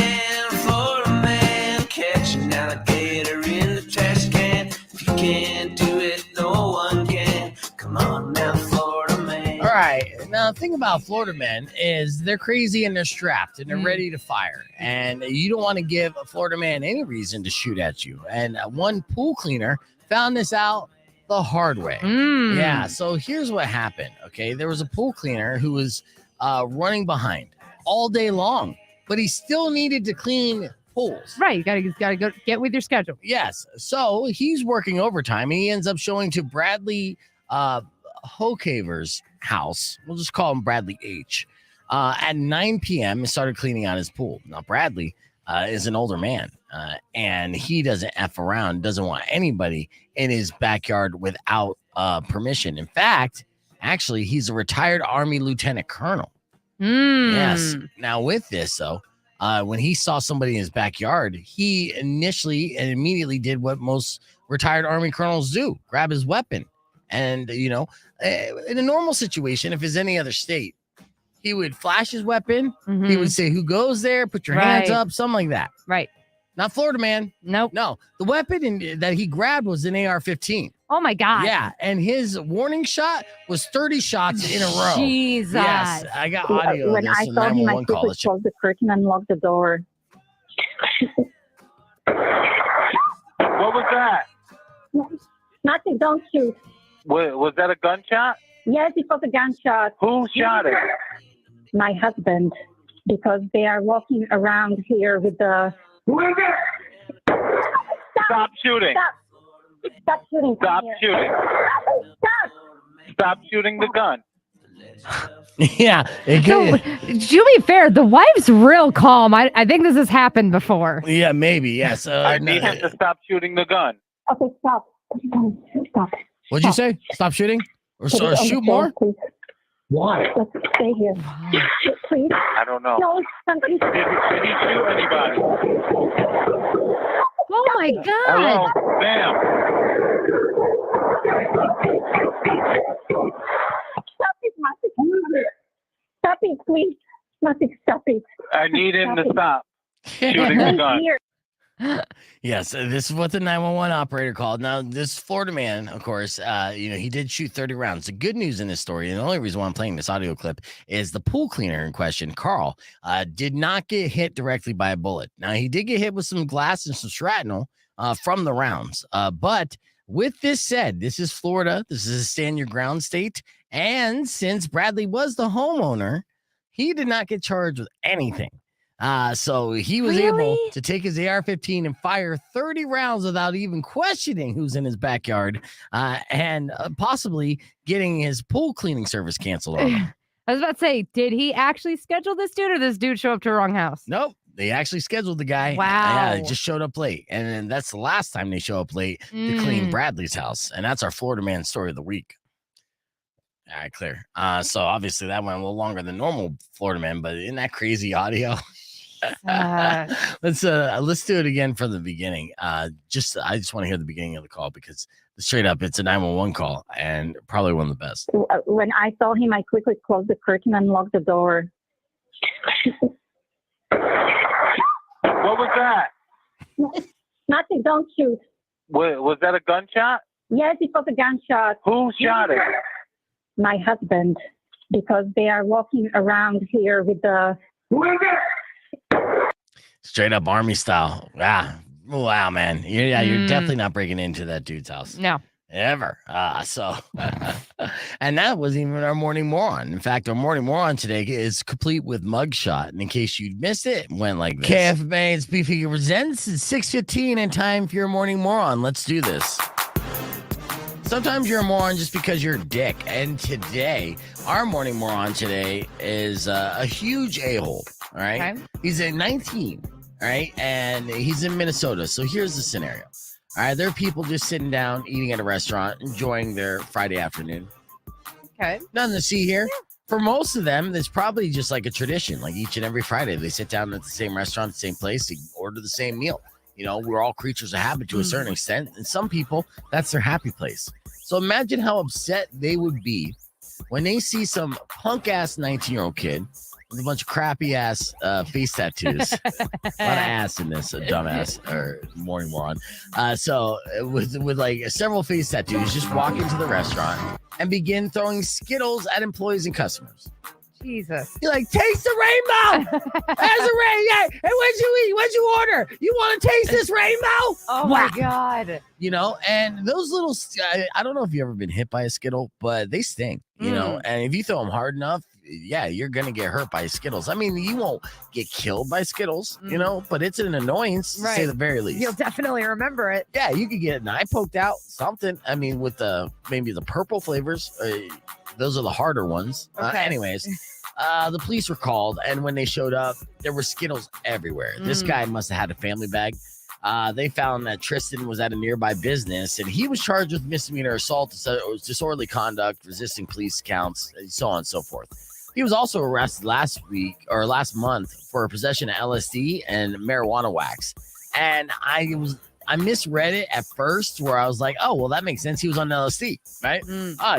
Speaker 7: catch an alligator in the trash can. If you can't do it, no one can. Come on now, Florida man.
Speaker 3: All right. Now, the thing about Florida men is they're crazy and they're strapped and they're ready to fire. And you don't want to give a Florida man any reason to shoot at you. And one pool cleaner found this out the hard way. Yeah. So here's what happened. Okay. There was a pool cleaner who was running behind all day long, but he still needed to clean pools.
Speaker 4: Right. You gotta go get with your schedule.
Speaker 3: Yes. So he's working overtime, and he ends up showing to Bradley Hocaver's house. We'll just call him Bradley H. At 9 p.m. and started cleaning out his pool. Now, Bradley is an older man, and he doesn't F around, doesn't want anybody in his backyard without permission. In fact, actually, he's a retired Army lieutenant colonel. Yes. Now, with this, though, when he saw somebody in his backyard, he initially and immediately did what most retired Army colonels do: grab his weapon. And, in a normal situation, if it's any other state, he would flash his weapon. He would say, who goes there? Put your hands up, something like that.
Speaker 4: Right.
Speaker 3: Not Florida man.
Speaker 4: Nope.
Speaker 3: No. The weapon that he grabbed was an AR-15.
Speaker 4: Oh, my God.
Speaker 3: Yeah. And his warning shot was 30 shots in a row.
Speaker 4: Jesus.
Speaker 3: Yes. I got audio
Speaker 8: When
Speaker 3: of this.
Speaker 8: I saw him, I quickly closed the curtain and locked the door. What was that?
Speaker 9: Nothing, don't shoot.
Speaker 8: Was that a gunshot?
Speaker 9: Yes, it was a gunshot.
Speaker 8: Who shot it?
Speaker 9: My husband, because they are walking around here with the...
Speaker 8: Who is it? Stop shooting.
Speaker 9: Stop shooting.
Speaker 8: Stop shooting.
Speaker 9: Stop.
Speaker 8: Stop shooting the gun.
Speaker 3: Yeah.
Speaker 4: So, to be fair, the wife's real calm. I think this has happened before.
Speaker 3: Yeah, maybe. Yes.
Speaker 8: I need him to stop shooting the gun.
Speaker 9: Okay, stop. Stop.
Speaker 3: What'd you say? Stop shooting? Or shoot more?
Speaker 9: Please.
Speaker 8: Why?
Speaker 9: Let's stay here. Please.
Speaker 8: I don't know.
Speaker 9: No, somebody.
Speaker 8: Did he shoot anybody?
Speaker 4: Oh my God.
Speaker 8: Hello, ma'am.
Speaker 9: Stop it, Matic. Stop it, please. Matic, stop it.
Speaker 8: I need him to stop shooting the gun.
Speaker 9: Here.
Speaker 3: Yes, this is what the 911 operator called. Now, this Florida man, of course, he did shoot 30 rounds. The good news in this story, and the only reason why I'm playing this audio clip, is the pool cleaner in question, Carl, did not get hit directly by a bullet. Now, he did get hit with some glass and some shrapnel from the rounds. But with this said, this is Florida. This is a stand your ground state. And since Bradley was the homeowner, he did not get charged with anything. So he was able to take his AR-15 and fire 30 rounds without even questioning who's in his backyard, and possibly getting his pool cleaning service canceled on him.
Speaker 4: I was about to say, did he actually schedule this dude, or this dude show up to the wrong house?
Speaker 3: Nope. They actually scheduled the guy.
Speaker 4: Wow.
Speaker 3: Yeah, he just showed up late. And then that's the last time they show up late to clean Bradley's house. And that's our Florida man story of the week. All right, clear. So obviously that went a little longer than normal Florida man, but isn't that crazy audio? Let's do it again from the beginning. I just want to hear the beginning of the call because straight up it's a 911 call and probably one of the best.
Speaker 9: When I saw him, I quickly closed the curtain and locked the door.
Speaker 8: What was that?
Speaker 9: Nothing, don't shoot.
Speaker 8: Was that a gunshot?
Speaker 9: Yes, it was a gunshot.
Speaker 8: Who shot it?
Speaker 9: My husband, because they are walking around here with the...
Speaker 8: Who is it?
Speaker 3: Straight up army style. Wow, man. You're definitely not breaking into that dude's house.
Speaker 4: No.
Speaker 3: Ever. And that wasn't even our morning moron. In fact, our morning moron today is complete with mugshot. And in case you missed it, went like this. KFMA's Beefy Presents. It's 6:15 and time for your morning moron. Let's do this. Sometimes you're a moron just because you're a dick. And today, our morning moron today is a huge a-hole. All right. Okay. He's at 19. All right. And he's in Minnesota. So here's the scenario. All right. There are people just sitting down, eating at a restaurant, enjoying their Friday afternoon.
Speaker 4: Okay.
Speaker 3: Nothing to see here. For most of them, it's probably just like a tradition. Like each and every Friday, they sit down at the same restaurant, the same place, they order the same meal. You know, we're all creatures of habit to a certain extent. And some people, that's their happy place. So imagine how upset they would be when they see some punk ass 19-year-old kid with a bunch of crappy ass face tattoos. A lot of ass in this dumbass or morning moron. So with like several face tattoos, just walk into the restaurant and begin throwing Skittles at employees and customers.
Speaker 4: Jesus.
Speaker 3: You're like, taste the rainbow. There's a rain. Yeah. Hey, what'd you eat? What'd you order? You want to taste this rainbow?
Speaker 4: Oh my God.
Speaker 3: You know, and those little, I don't know if you've ever been hit by a Skittle, but they sting, you know, and if you throw them hard enough, yeah, you're going to get hurt by Skittles. I mean, you won't get killed by Skittles, you know, but it's an annoyance to say the very least.
Speaker 4: You'll definitely remember it.
Speaker 3: Yeah, you could get an eye poked out, something. I mean, with maybe the purple flavors, those are the harder ones. Anyways, the police were called, and when they showed up, there were Skittles everywhere. This guy must have had a family bag. They found that Tristan was at a nearby business, and he was charged with misdemeanor assault, disorderly conduct, resisting police counts, and so on and so forth. He was also arrested last month for possession of LSD and marijuana wax. And I misread it at first, where I was like, oh, well, that makes sense. He was on LSD, right?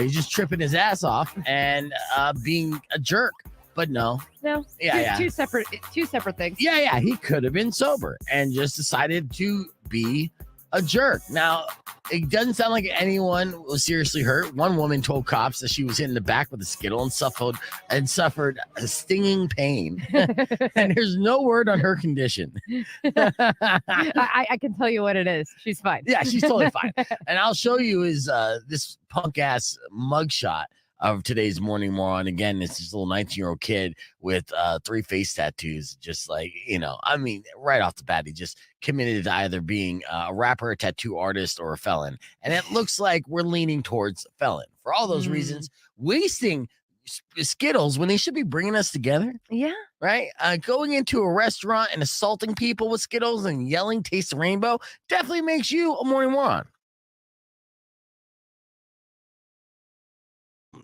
Speaker 3: He's just tripping his ass off and being a jerk. But no. Yeah.
Speaker 4: Two separate things.
Speaker 3: Yeah. He could have been sober and just decided to be a jerk. Now, it doesn't sound like anyone was seriously hurt. One woman told cops that she was hit in the back with a Skittle and suffered a stinging pain. And there's no word on her condition.
Speaker 4: I can tell you what it is. She's fine.
Speaker 3: Yeah, she's totally fine. And I'll show you this punk ass mugshot of today's morning moron. Again, it's this little 19-year-old kid with 3 face tattoos. Just like, I mean, right off the bat, he just committed to either being a rapper, a tattoo artist, or a felon. And it looks like we're leaning towards felon for all those reasons, wasting Skittles when they should be bringing us together.
Speaker 4: Yeah.
Speaker 3: Right? Going into a restaurant and assaulting people with Skittles and yelling, taste the rainbow, definitely makes you a morning moron.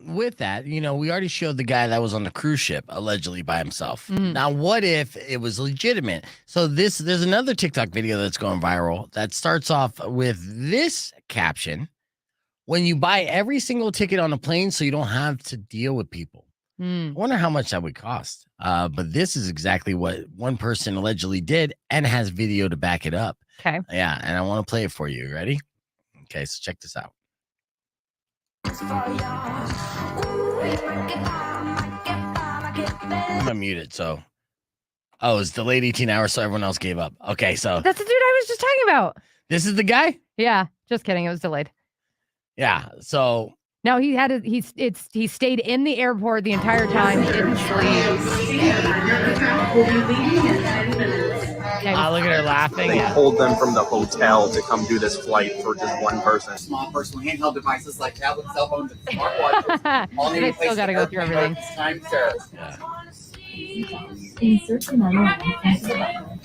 Speaker 3: With that, we already showed the guy that was on the cruise ship allegedly by himself. Now, what if it was legitimate? So there's another TikTok video that's going viral that starts off with this caption: when you buy every single ticket on a plane so you don't have to deal with people. I wonder how much that would cost. But this is exactly what one person allegedly did and has video to back it up.
Speaker 4: Okay.
Speaker 3: Yeah, and I want to play it for you. Ready? Okay, so check this out. I'm gonna mute it. So, it's delayed 18 hours, so everyone else gave up. Okay, so
Speaker 4: That's the dude I was just talking about.
Speaker 3: this is the guy.
Speaker 4: Yeah, just kidding. It was delayed.
Speaker 3: Yeah. So
Speaker 4: No, he stayed in the airport the entire time. Didn't sleep.
Speaker 3: look at her laughing.
Speaker 10: They pulled them from the hotel to come do this flight for just one person.
Speaker 11: Small personal handheld devices like tablets, cell phones, and smartwatches. All
Speaker 4: They still got to go through everything.
Speaker 11: Time, sir.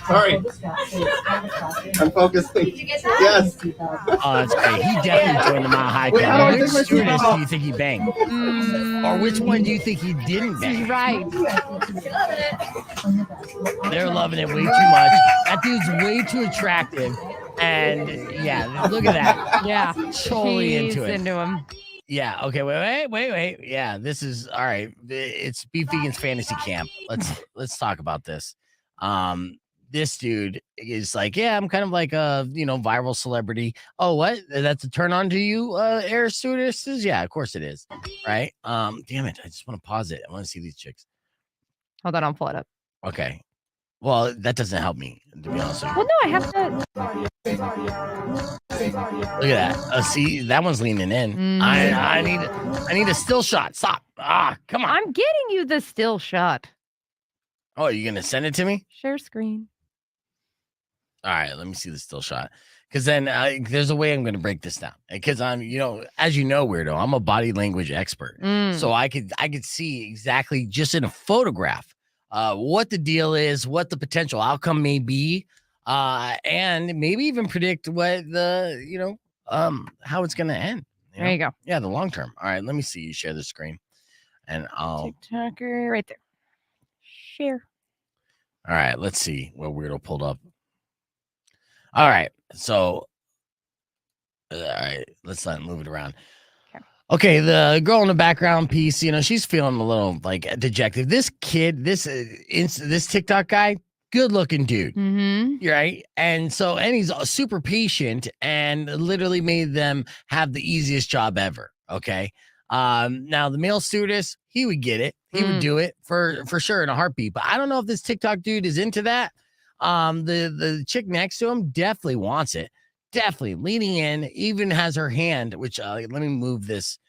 Speaker 10: Sorry. I'm focusing. Yes.
Speaker 3: Oh, that's great. He definitely joined the Mile High Club. Which stewardess do you think he banged? Or which one do you think he didn't bang?
Speaker 4: Right.
Speaker 3: They're loving it way too much. That dude's way too attractive. And yeah, look at that.
Speaker 4: Yeah.
Speaker 3: Totally
Speaker 4: She's
Speaker 3: into it.
Speaker 4: into him.
Speaker 3: Yeah. Okay. Wait. Yeah. This is all right. It's Beef Vegan's Fantasy Camp. Let's talk about this. This dude is like, yeah, I'm kind of like a viral celebrity. Oh, what? That's a turn on to you, air stewardesses? Yeah, of course it is. Right? Damn it. I just want to pause it. I want to see these chicks.
Speaker 4: Hold on, I'll pull it up.
Speaker 3: Okay. Well, that doesn't help me, to be honest with you.
Speaker 4: Well, no, I have to.
Speaker 3: Look at that. See, that one's leaning in. I need a still shot. Stop. Come on.
Speaker 4: I'm getting you the still shot.
Speaker 3: Oh, are you gonna send it to me?
Speaker 4: Share screen.
Speaker 3: All right, let me see the still shot. Because then there's a way I'm gonna break this down. Because I'm, as you know, weirdo, I'm a body language expert. So I could see exactly just in a photograph what the deal is, what the potential outcome may be, and maybe even predict what the how it's gonna end.
Speaker 4: There you go.
Speaker 3: Yeah, the long term. All right, let me see you share the screen, and I'll
Speaker 4: TikToker right there. Share.
Speaker 3: All right, let's see what weirdo pulled up. All right, so all right, let's not move it around. Okay, the girl in the background piece, she's feeling a little like dejected. This kid, this TikTok guy, good looking dude, right? And he's super patient and literally made them have the easiest job ever. Okay, now the male stewardess, he would get it, he would do it for sure in a heartbeat. But I don't know if this TikTok dude is into that. The chick next to him definitely wants it. Definitely leaning in, even has her hand, which let me move this.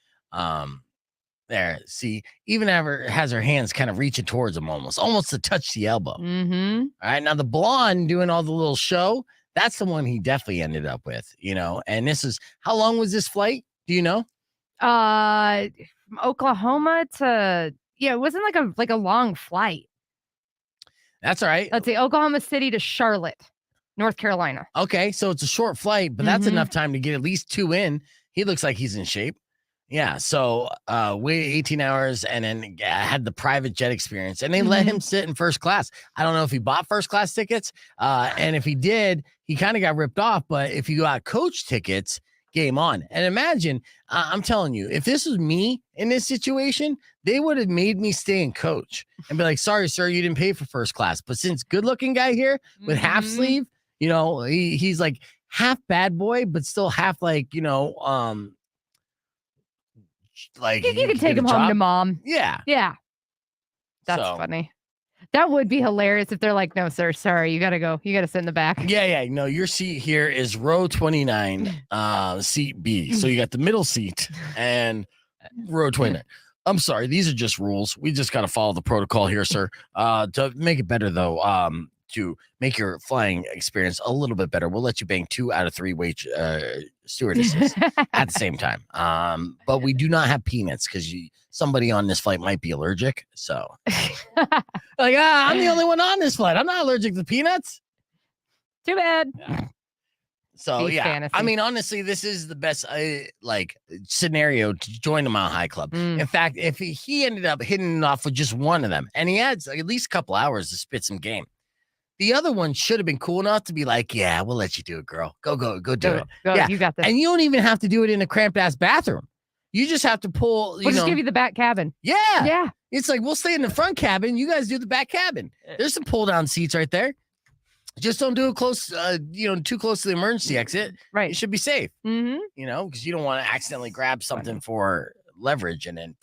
Speaker 3: There, see, even has her hands kind of reaching towards him almost to touch the elbow. All right, now the blonde doing all the little show, that's the one he definitely ended up with, and this is, how long was this flight? Do you know?
Speaker 4: From Oklahoma to, it wasn't like a long flight.
Speaker 3: That's all right.
Speaker 4: Let's say Oklahoma City to Charlotte, North Carolina.
Speaker 3: Okay, so it's a short flight, but that's enough time to get at least 2 in. He looks like he's in shape. Yeah, so wait 18 hours and then had the private jet experience, and they let him sit in first class. I don't know if he bought first class tickets, and if he did, he kind of got ripped off. But if you got coach tickets, game on. And imagine, I'm telling you, if this was me in this situation, they would have made me stay in coach and be like, sorry, sir, you didn't pay for first class. But since good looking guy here with half sleeve, he's like, half bad boy, but still half like, like
Speaker 4: You
Speaker 3: he
Speaker 4: can take
Speaker 3: get a
Speaker 4: him home to
Speaker 3: job.
Speaker 4: mom.
Speaker 3: Yeah.
Speaker 4: Yeah. That's
Speaker 3: So-
Speaker 4: funny. That would be hilarious if they're like, no, sir, sorry, you gotta go. You gotta sit in the back.
Speaker 3: Yeah. No, your seat here is row 29, seat B. So you got the middle seat and row 29. I'm sorry, these are just rules. We just got to follow the protocol here, sir. To make it better, though, to make your flying experience a little bit better, we'll let you bang 2 out of 3 stewardesses at the same time. But we do not have peanuts because somebody on this flight might be allergic. So, I'm the only one on this flight. I'm not allergic to peanuts.
Speaker 4: Too bad.
Speaker 3: So
Speaker 4: Beef
Speaker 3: yeah,
Speaker 4: fantasy.
Speaker 3: I mean, honestly, this is the best scenario to join the Mile High Club. In fact, if he ended up hitting it off with just one of them, and he had at least a couple hours to spit some game, the other one should have been cool enough to be like, "Yeah, we'll let you do it, girl. Go do it.
Speaker 4: Go,
Speaker 3: yeah,
Speaker 4: you got this."
Speaker 3: And you don't even have to do it in a cramped ass bathroom. You just have to pull.
Speaker 4: We'll just give you the back cabin.
Speaker 3: Yeah. It's like we'll stay in the front cabin. You guys do the back cabin. There's some pull down seats right there. Just don't do it close, too close to the emergency exit.
Speaker 4: Right.
Speaker 3: You should be safe.
Speaker 4: Mm-hmm.
Speaker 3: Because you don't want to accidentally grab something for leverage and then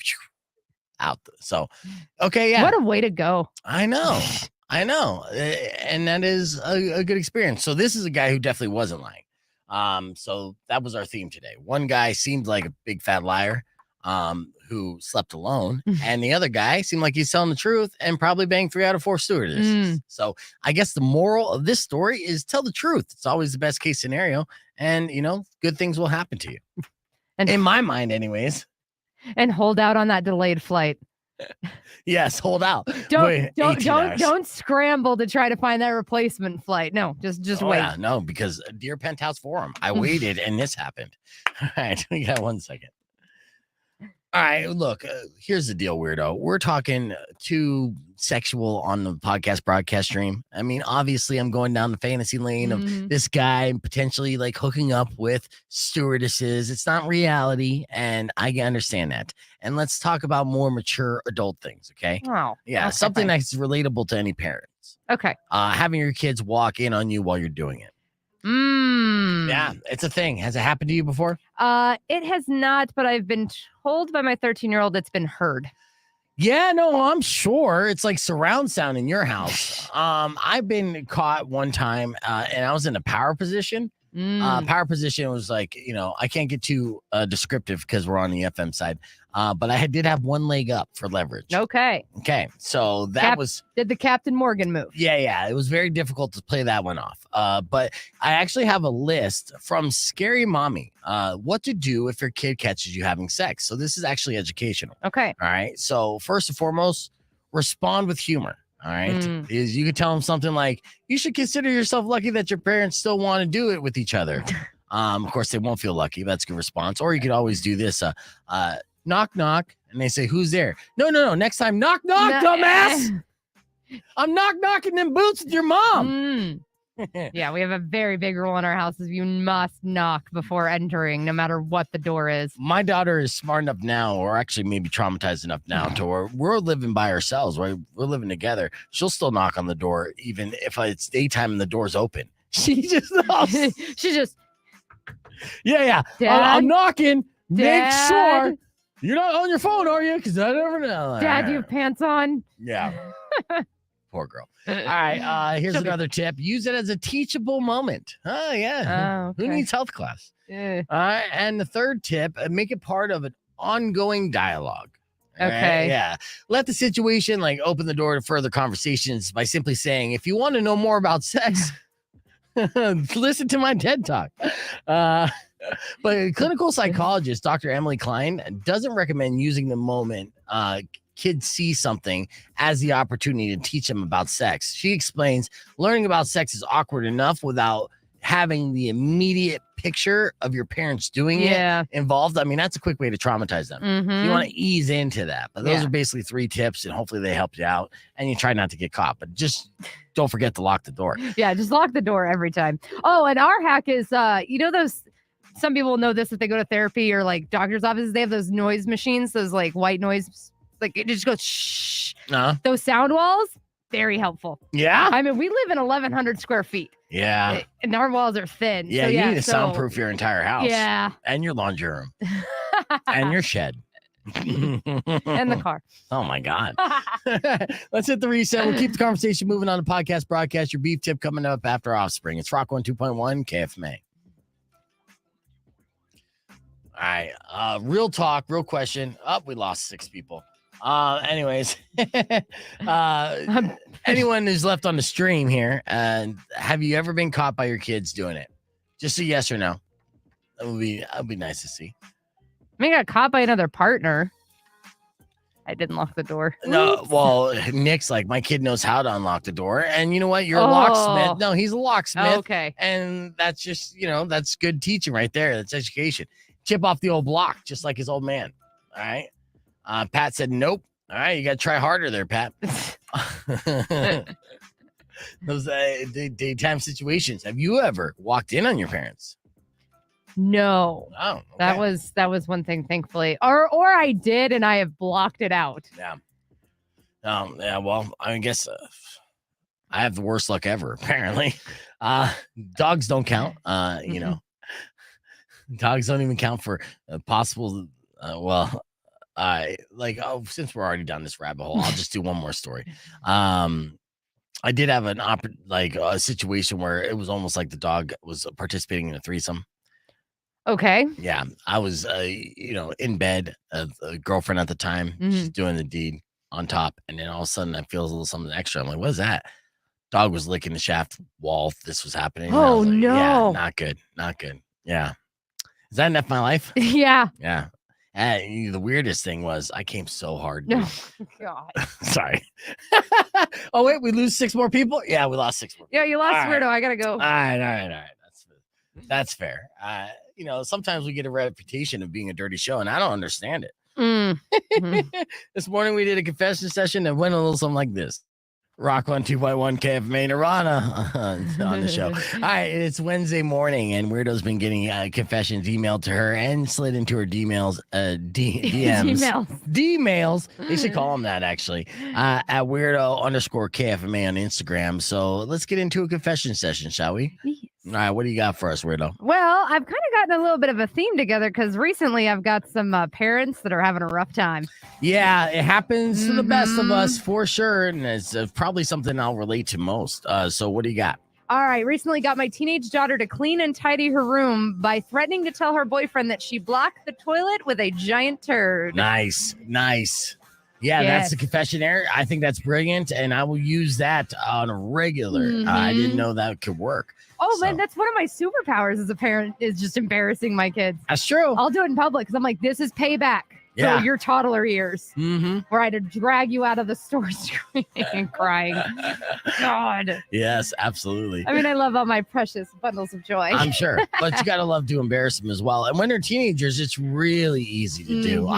Speaker 3: out. So, okay, yeah.
Speaker 4: What a way to go.
Speaker 3: I know. And that is a good experience. So this is a guy who definitely wasn't lying. So that was our theme today. One guy seemed like a big fat liar. Who slept alone, and the other guy seemed like he's telling the truth and probably banged 3 out of 4 stewardesses. So I guess the moral of this story is tell the truth. It's always the best case scenario, and good things will happen to you. And in my mind, anyways.
Speaker 4: And hold out on that delayed flight.
Speaker 3: Yes, hold out.
Speaker 4: Don't scramble to try to find that replacement flight. No, just wait.
Speaker 3: Yeah, no, because dear Penthouse Forum, I waited and this happened. All right, we got 1 second. All right, look, here's the deal, weirdo. We're talking too sexual on the podcast broadcast stream. I mean, obviously, I'm going down the fantasy lane of this guy potentially like hooking up with stewardesses. It's not reality, and I understand that. And let's talk about more mature adult things, okay?
Speaker 4: Oh,
Speaker 3: yeah,
Speaker 4: okay,
Speaker 3: something that's relatable to any parents.
Speaker 4: Okay.
Speaker 3: Having your kids walk in on you while you're doing it. Yeah, it's a thing. Has it happened to you before?
Speaker 4: It has not, but I've been told by my 13-year-old it's been heard.
Speaker 3: Yeah, no, I'm sure it's like surround sound in your house. I've been caught one time, and I was in a power position. Power position was like, I can't get too descriptive because we're on the FM side. But I did have one leg up for leverage.
Speaker 4: Okay.
Speaker 3: So that was
Speaker 4: did the Captain Morgan move.
Speaker 3: Yeah. It was very difficult to play that one off. But I actually have a list from Scary Mommy. What to do if your kid catches you having sex. So this is actually educational.
Speaker 4: Okay.
Speaker 3: All right. So first and foremost, respond with humor. All right. Is you could tell them something like, you should consider yourself lucky that your parents still want to do it with each other. Of course, they won't feel lucky. That's a good response. Or you could always do this. Knock, knock. And they say, who's there? No. Next time, knock, dumbass. I'm knocking them boots with your mom.
Speaker 4: Yeah, we have a very big rule in our house is you must knock before entering, no matter what the door is.
Speaker 3: My daughter is smart enough now, or actually maybe traumatized enough now, to where we're living by ourselves, right? We're living together. She'll still knock on the door, even if it's daytime and the door's open. She just Yeah. I'm knocking. Make sure you're not on your phone, are you? Because I never know.
Speaker 4: Dad, you have pants on?
Speaker 3: Yeah. Poor girl. All right. Here's another tip. Use it as a teachable moment. Oh, yeah.
Speaker 4: Okay.
Speaker 3: Who needs health class?
Speaker 4: Yeah.
Speaker 3: And the third tip, make it part of an ongoing dialogue.
Speaker 4: Okay.
Speaker 3: Yeah. Let the situation open the door to further conversations by simply saying, if you want to know more about sex, listen to my TED Talk. But clinical psychologist Dr. Emily Klein doesn't recommend using the moment kids see something as the opportunity to teach them about sex. She explains learning about sex is awkward enough without having the immediate picture of your parents doing it involved. I mean, that's a quick way to traumatize them. You want to ease into that. But those are basically 3 tips, and hopefully they help you out. And you try not to get caught, but just don't forget to lock the door.
Speaker 4: Yeah, just lock the door every time. Oh, and our hack is, those, some people know this if they go to therapy or doctor's offices, they have those noise machines, those white noise, it just goes shh. Those sound walls, very helpful.
Speaker 3: Yeah.
Speaker 4: I mean, we live in 1,100 square feet.
Speaker 3: Yeah.
Speaker 4: And our walls are thin.
Speaker 3: Yeah,
Speaker 4: so,
Speaker 3: you
Speaker 4: yeah,
Speaker 3: need to soundproof your entire house.
Speaker 4: Yeah.
Speaker 3: And your laundry room. And your shed.
Speaker 4: And the car.
Speaker 3: Oh my God. Let's hit the reset. We'll keep the conversation moving on the podcast broadcast. Your beef tip coming up after Offspring. It's Rock 102.1 KFMA. All right. Real talk, real question. We lost 6 people. Anyways, anyone who's left on the stream here, have you ever been caught by your kids doing it? Just a yes or no. That would be nice to see.
Speaker 4: I got caught by another partner. I didn't lock the door.
Speaker 3: No, well, Nick's like, my kid knows how to unlock the door. And you know what? You're a locksmith. No, he's a locksmith.
Speaker 4: Okay.
Speaker 3: And that's just, that's good teaching right there. That's education. Chip off the old block, just like his old man. All right. Pat said, nope. All right. You got to try harder there, Pat. Those daytime situations. Have you ever walked in on your parents?
Speaker 4: No.
Speaker 3: Oh, okay.
Speaker 4: That was one thing, thankfully. Or I did, and I have blocked it out.
Speaker 3: Yeah. Yeah. Well, I guess I have the worst luck ever. Apparently, dogs don't count. Dogs don't even count for possible. Since we're already down this rabbit hole, I'll just do one more story. I did have a situation where it was almost like the dog was participating in a threesome.
Speaker 4: Okay.
Speaker 3: Yeah, I was, in bed, a girlfriend at the time, she's doing the deed on top, and then all of a sudden I feel a little something extra. I'm like, what is that? Dog was licking the shaft wall. This was happening.
Speaker 4: Oh, no.
Speaker 3: Yeah, not good. Yeah. Is that enough my life?
Speaker 4: Yeah.
Speaker 3: Yeah. The weirdest thing was I came so hard. Dude.
Speaker 4: Oh, God.
Speaker 3: Sorry. Oh, wait, we lose 6 more people? Yeah, we lost 6 more people.
Speaker 4: Yeah, you lost
Speaker 3: All
Speaker 4: Weirdo.
Speaker 3: right.
Speaker 4: I got to go.
Speaker 3: All right. That's fair. Sometimes we get a reputation of being a dirty show, and I don't understand it. This morning we did a confession session that went a little something like this. Rock 102.1 KFMA Nirvana on the show. All right, it's Wednesday morning, and Weirdo's been getting confessions emailed to her and slid into her DMails. D-mails. They should call them that, actually. At Weirdo_KFMA on Instagram. So let's get into a confession session, shall we?
Speaker 4: Yes.
Speaker 3: All right, what do you got for us, Weirdo?
Speaker 4: Well, I've kind of gotten a little bit of a theme together because recently I've got some parents that are having a rough time.
Speaker 3: Yeah, it happens to the best of us for sure. And it's probably something I'll relate to most. So what do you got?
Speaker 4: All right. Recently got my teenage daughter to clean and tidy her room by threatening to tell her boyfriend that she blocked the toilet with a giant turd.
Speaker 3: Nice. Yeah, that's the confession error. I think that's brilliant. And I will use that on a regular. I didn't know that could work.
Speaker 4: Oh, man, that's one of my superpowers as a parent is just embarrassing my kids.
Speaker 3: That's true.
Speaker 4: I'll do it in public because I'm like, this is payback.
Speaker 3: Yeah.
Speaker 4: For your toddler ears. Where I had to drag you out of the store screaming and crying. God.
Speaker 3: Yes, absolutely.
Speaker 4: I mean, I love all my precious bundles of joy.
Speaker 3: I'm sure. But you got to love to embarrass them as well. And when they're teenagers, it's really easy to do.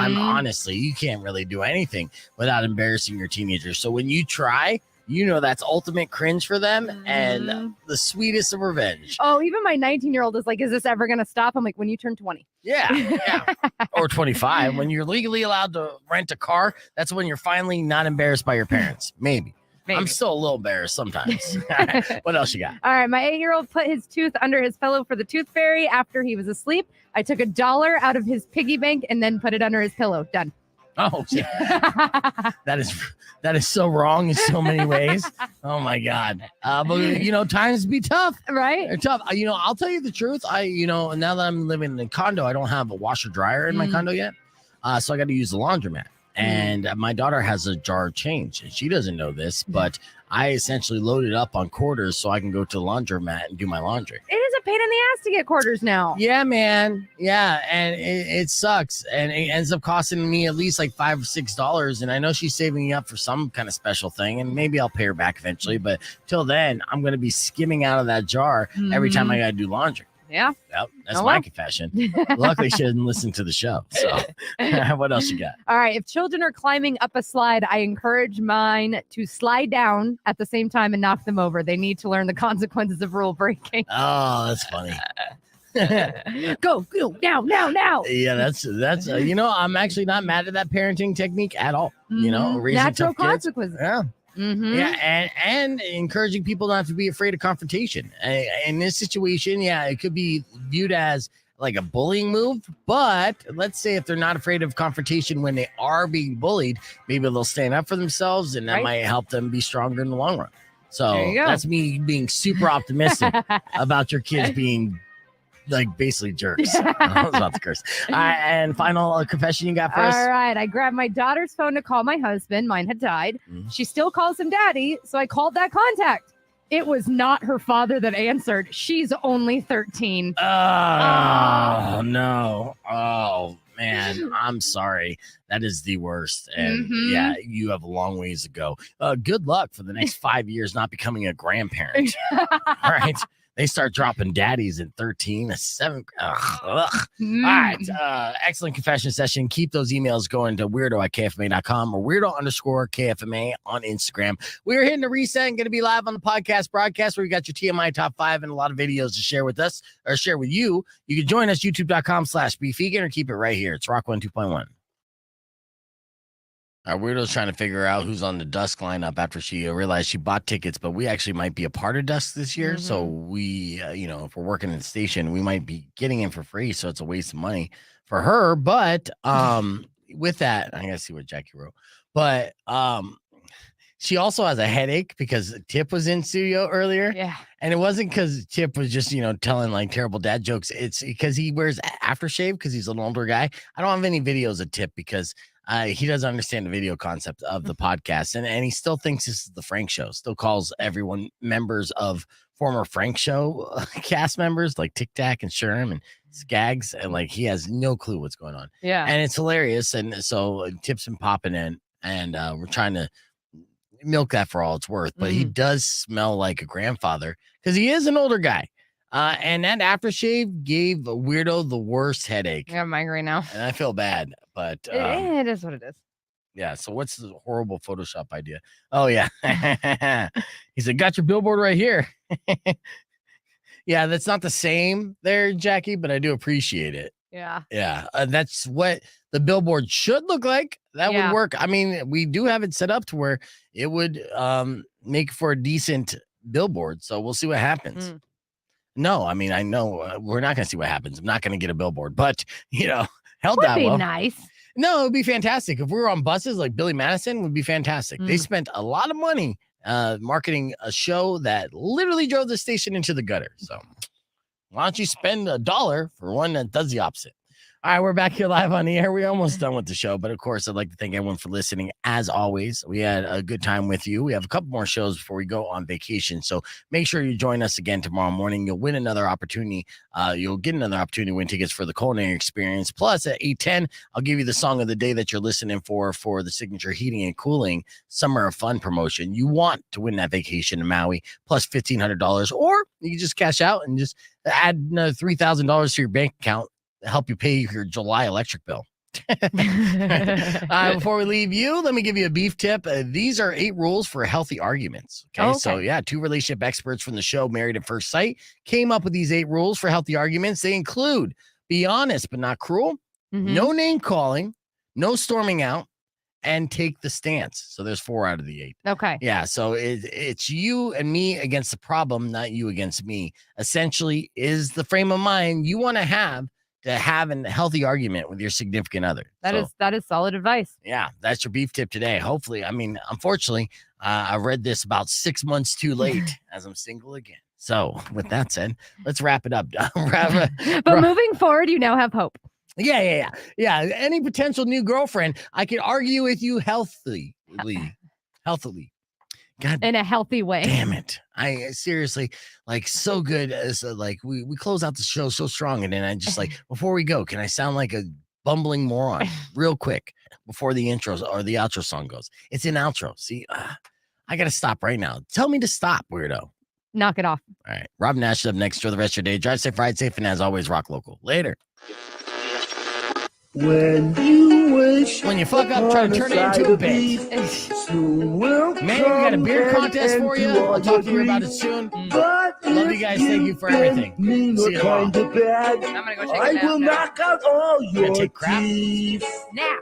Speaker 3: You can't really do anything without embarrassing your teenagers. So when you try, that's ultimate cringe for them and the sweetest of revenge.
Speaker 4: Oh, even my 19-year-old is like, is this ever going to stop? I'm like, when you turn 20.
Speaker 3: Yeah. Or 25. When you're legally allowed to rent a car, that's when you're finally not embarrassed by your parents. Maybe. I'm still a little embarrassed sometimes. What else you got?
Speaker 4: All right. My 8-year-old put his tooth under his pillow for the tooth fairy after he was asleep. I took $1 out of his piggy bank and then put it under his pillow. Done.
Speaker 3: Oh, that is so wrong in so many ways. Oh my God. But times be tough,
Speaker 4: right?
Speaker 3: They're tough. I'll tell you the truth. Now that I'm living in a condo, I don't have a washer dryer in my condo yet. So I got to use the laundromat. And my daughter has a jar of change, and she doesn't know this, but I essentially load it up on quarters so I can go to the laundromat and do my laundry.
Speaker 4: It is a pain in the ass to get quarters now.
Speaker 3: Yeah, man. Yeah, and it sucks, and it ends up costing me at least like $5 or $6. And I know she's saving me up for some kind of special thing, and maybe I'll pay her back eventually. But till then, I'm going to be skimming out of that jar every time I got to do laundry.
Speaker 4: Yeah.
Speaker 3: Yep. That's my confession. Luckily, she didn't listen to the show. So what else you got?
Speaker 4: All right. If children are climbing up a slide, I encourage mine to slide down at the same time and knock them over. They need to learn the consequences of rule breaking.
Speaker 3: Oh, that's funny.
Speaker 4: Go now.
Speaker 3: Yeah, that's I'm actually not mad at that parenting technique at all. Raising
Speaker 4: natural
Speaker 3: tough kids.
Speaker 4: consequences.
Speaker 3: Yeah. Yeah, and encouraging people not to be afraid of confrontation. In this situation, it could be viewed as like a bullying move, but let's say if they're not afraid of confrontation when they are being bullied, maybe they'll stand up for themselves, and that might help them be stronger in the long run. So that's me being super optimistic about your kids being like basically jerks. I was about to curse. And final confession you got for us?
Speaker 4: All right. I grabbed my daughter's phone to call my husband. Mine had died. She still calls him daddy. So I called that contact. It was not her father that answered. She's only 13.
Speaker 3: Oh, no. Oh, man. I'm sorry. That is the worst. And you have a long ways to go. Good luck for the next 5 years not becoming a grandparent. Right? They start dropping daddies at 13, 7. All right. Excellent confession session. Keep those emails going to weirdo@kfma.com or weirdo_KFMA on Instagram. We're hitting the reset and going to be live on the podcast broadcast where we got your TMI top 5 and a lot of videos to share with us or share with you. You can join us, youtube.com/beefvegan, or keep it right here. It's Rock 1 2.1. Our Weirdo's trying to figure out who's on the Dusk lineup after she realized she bought tickets, but we actually might be a part of Dusk this year. So we, if we're working at the station, we might be getting in for free. So it's a waste of money for her. But with that, I gotta see what Jackie wrote. But she also has a headache because Tip was in studio earlier.
Speaker 4: Yeah.
Speaker 3: And it wasn't because Tip was just, telling like terrible dad jokes. It's because he wears aftershave because he's an older guy. I don't have any videos of Tip because he doesn't understand the video concept of the podcast. And he still thinks this is the Frank Show, still calls everyone members of former Frank Show cast members like Tic Tac and Sherm and Skaggs. And like, he has no clue what's going on.
Speaker 4: Yeah.
Speaker 3: And it's hilarious. And so Tip's been popping in and we're trying to milk that for all it's worth. But he does smell like a grandfather because he is an older guy. And that aftershave gave a Weirdo the worst headache.
Speaker 4: I got a migraine now.
Speaker 3: And I feel bad, but
Speaker 4: it is what it is.
Speaker 3: Yeah. So what's the horrible Photoshop idea? Oh yeah. He said, got your billboard right here. Yeah, that's not the same there, Jackie, but I do appreciate it.
Speaker 4: Yeah.
Speaker 3: Yeah. That's what the billboard should look like. That would work. I mean, we do have it set up to where it would make for a decent billboard. So we'll see what happens. No, I mean, I know we're not going to see what happens. I'm not going to get a billboard, but, held that well.
Speaker 4: Would be nice.
Speaker 3: No, it would be fantastic. If we were on buses like Billy Madison, would be fantastic. They spent a lot of money marketing a show that literally drove the station into the gutter. So why don't you spend $1 for one that does the opposite? All right, we're back here live on the air. We're almost done with the show, but of course, I'd like to thank everyone for listening. As always, we had a good time with you. We have a couple more shows before we go on vacation, so make sure you join us again tomorrow morning. You'll win another opportunity. You'll get another opportunity to win tickets for the culinary experience. Plus, at 8:10, I'll give you the song of the day that you're listening for the Signature Heating and Cooling Summer of Fun promotion. You want to win that vacation to Maui, plus $1,500, or you can just cash out and just add another $3,000 to your bank account. Help you pay your July electric bill. Before we leave you, let me give you a beef tip. These are 8 rules for healthy arguments. Okay. So yeah, 2 relationship experts from the show Married at First Sight came up with these 8 rules for healthy arguments. They include be honest but not cruel, no name calling, no storming out, and take the stance. So there's 4 out of the 8.
Speaker 4: Okay.
Speaker 3: Yeah. So it's you and me against the problem, not you against me. Essentially, is the frame of mind you want to have a healthy argument with your significant other.
Speaker 4: That is solid advice.
Speaker 3: Yeah, that's your beef tip today. Hopefully, I mean, unfortunately, I read this about 6 months too late as I'm single again. So with that said, let's wrap it up.
Speaker 4: But moving forward, you now have hope.
Speaker 3: Yeah. Any potential new girlfriend, I could argue with you healthily. God,
Speaker 4: in a healthy way.
Speaker 3: Damn it. I seriously, like, so good as like we close out the show so strong. And then I just like, before we go, can I sound like a bumbling moron real quick before the intro or the outro song goes? It's an outro. See, I got to stop right now. Tell me to stop, weirdo.
Speaker 4: Knock it off.
Speaker 3: All right. Rob Nash up next for the rest of your day. Drive safe, ride safe, and as always, rock local. Later. When you fuck up, try to turn it into a bit. Man, we got a beer contest for you. I'll talk to you about it soon. Love you guys. Thank you for everything. See you tomorrow. I'm going to go take a nap.
Speaker 4: Nap.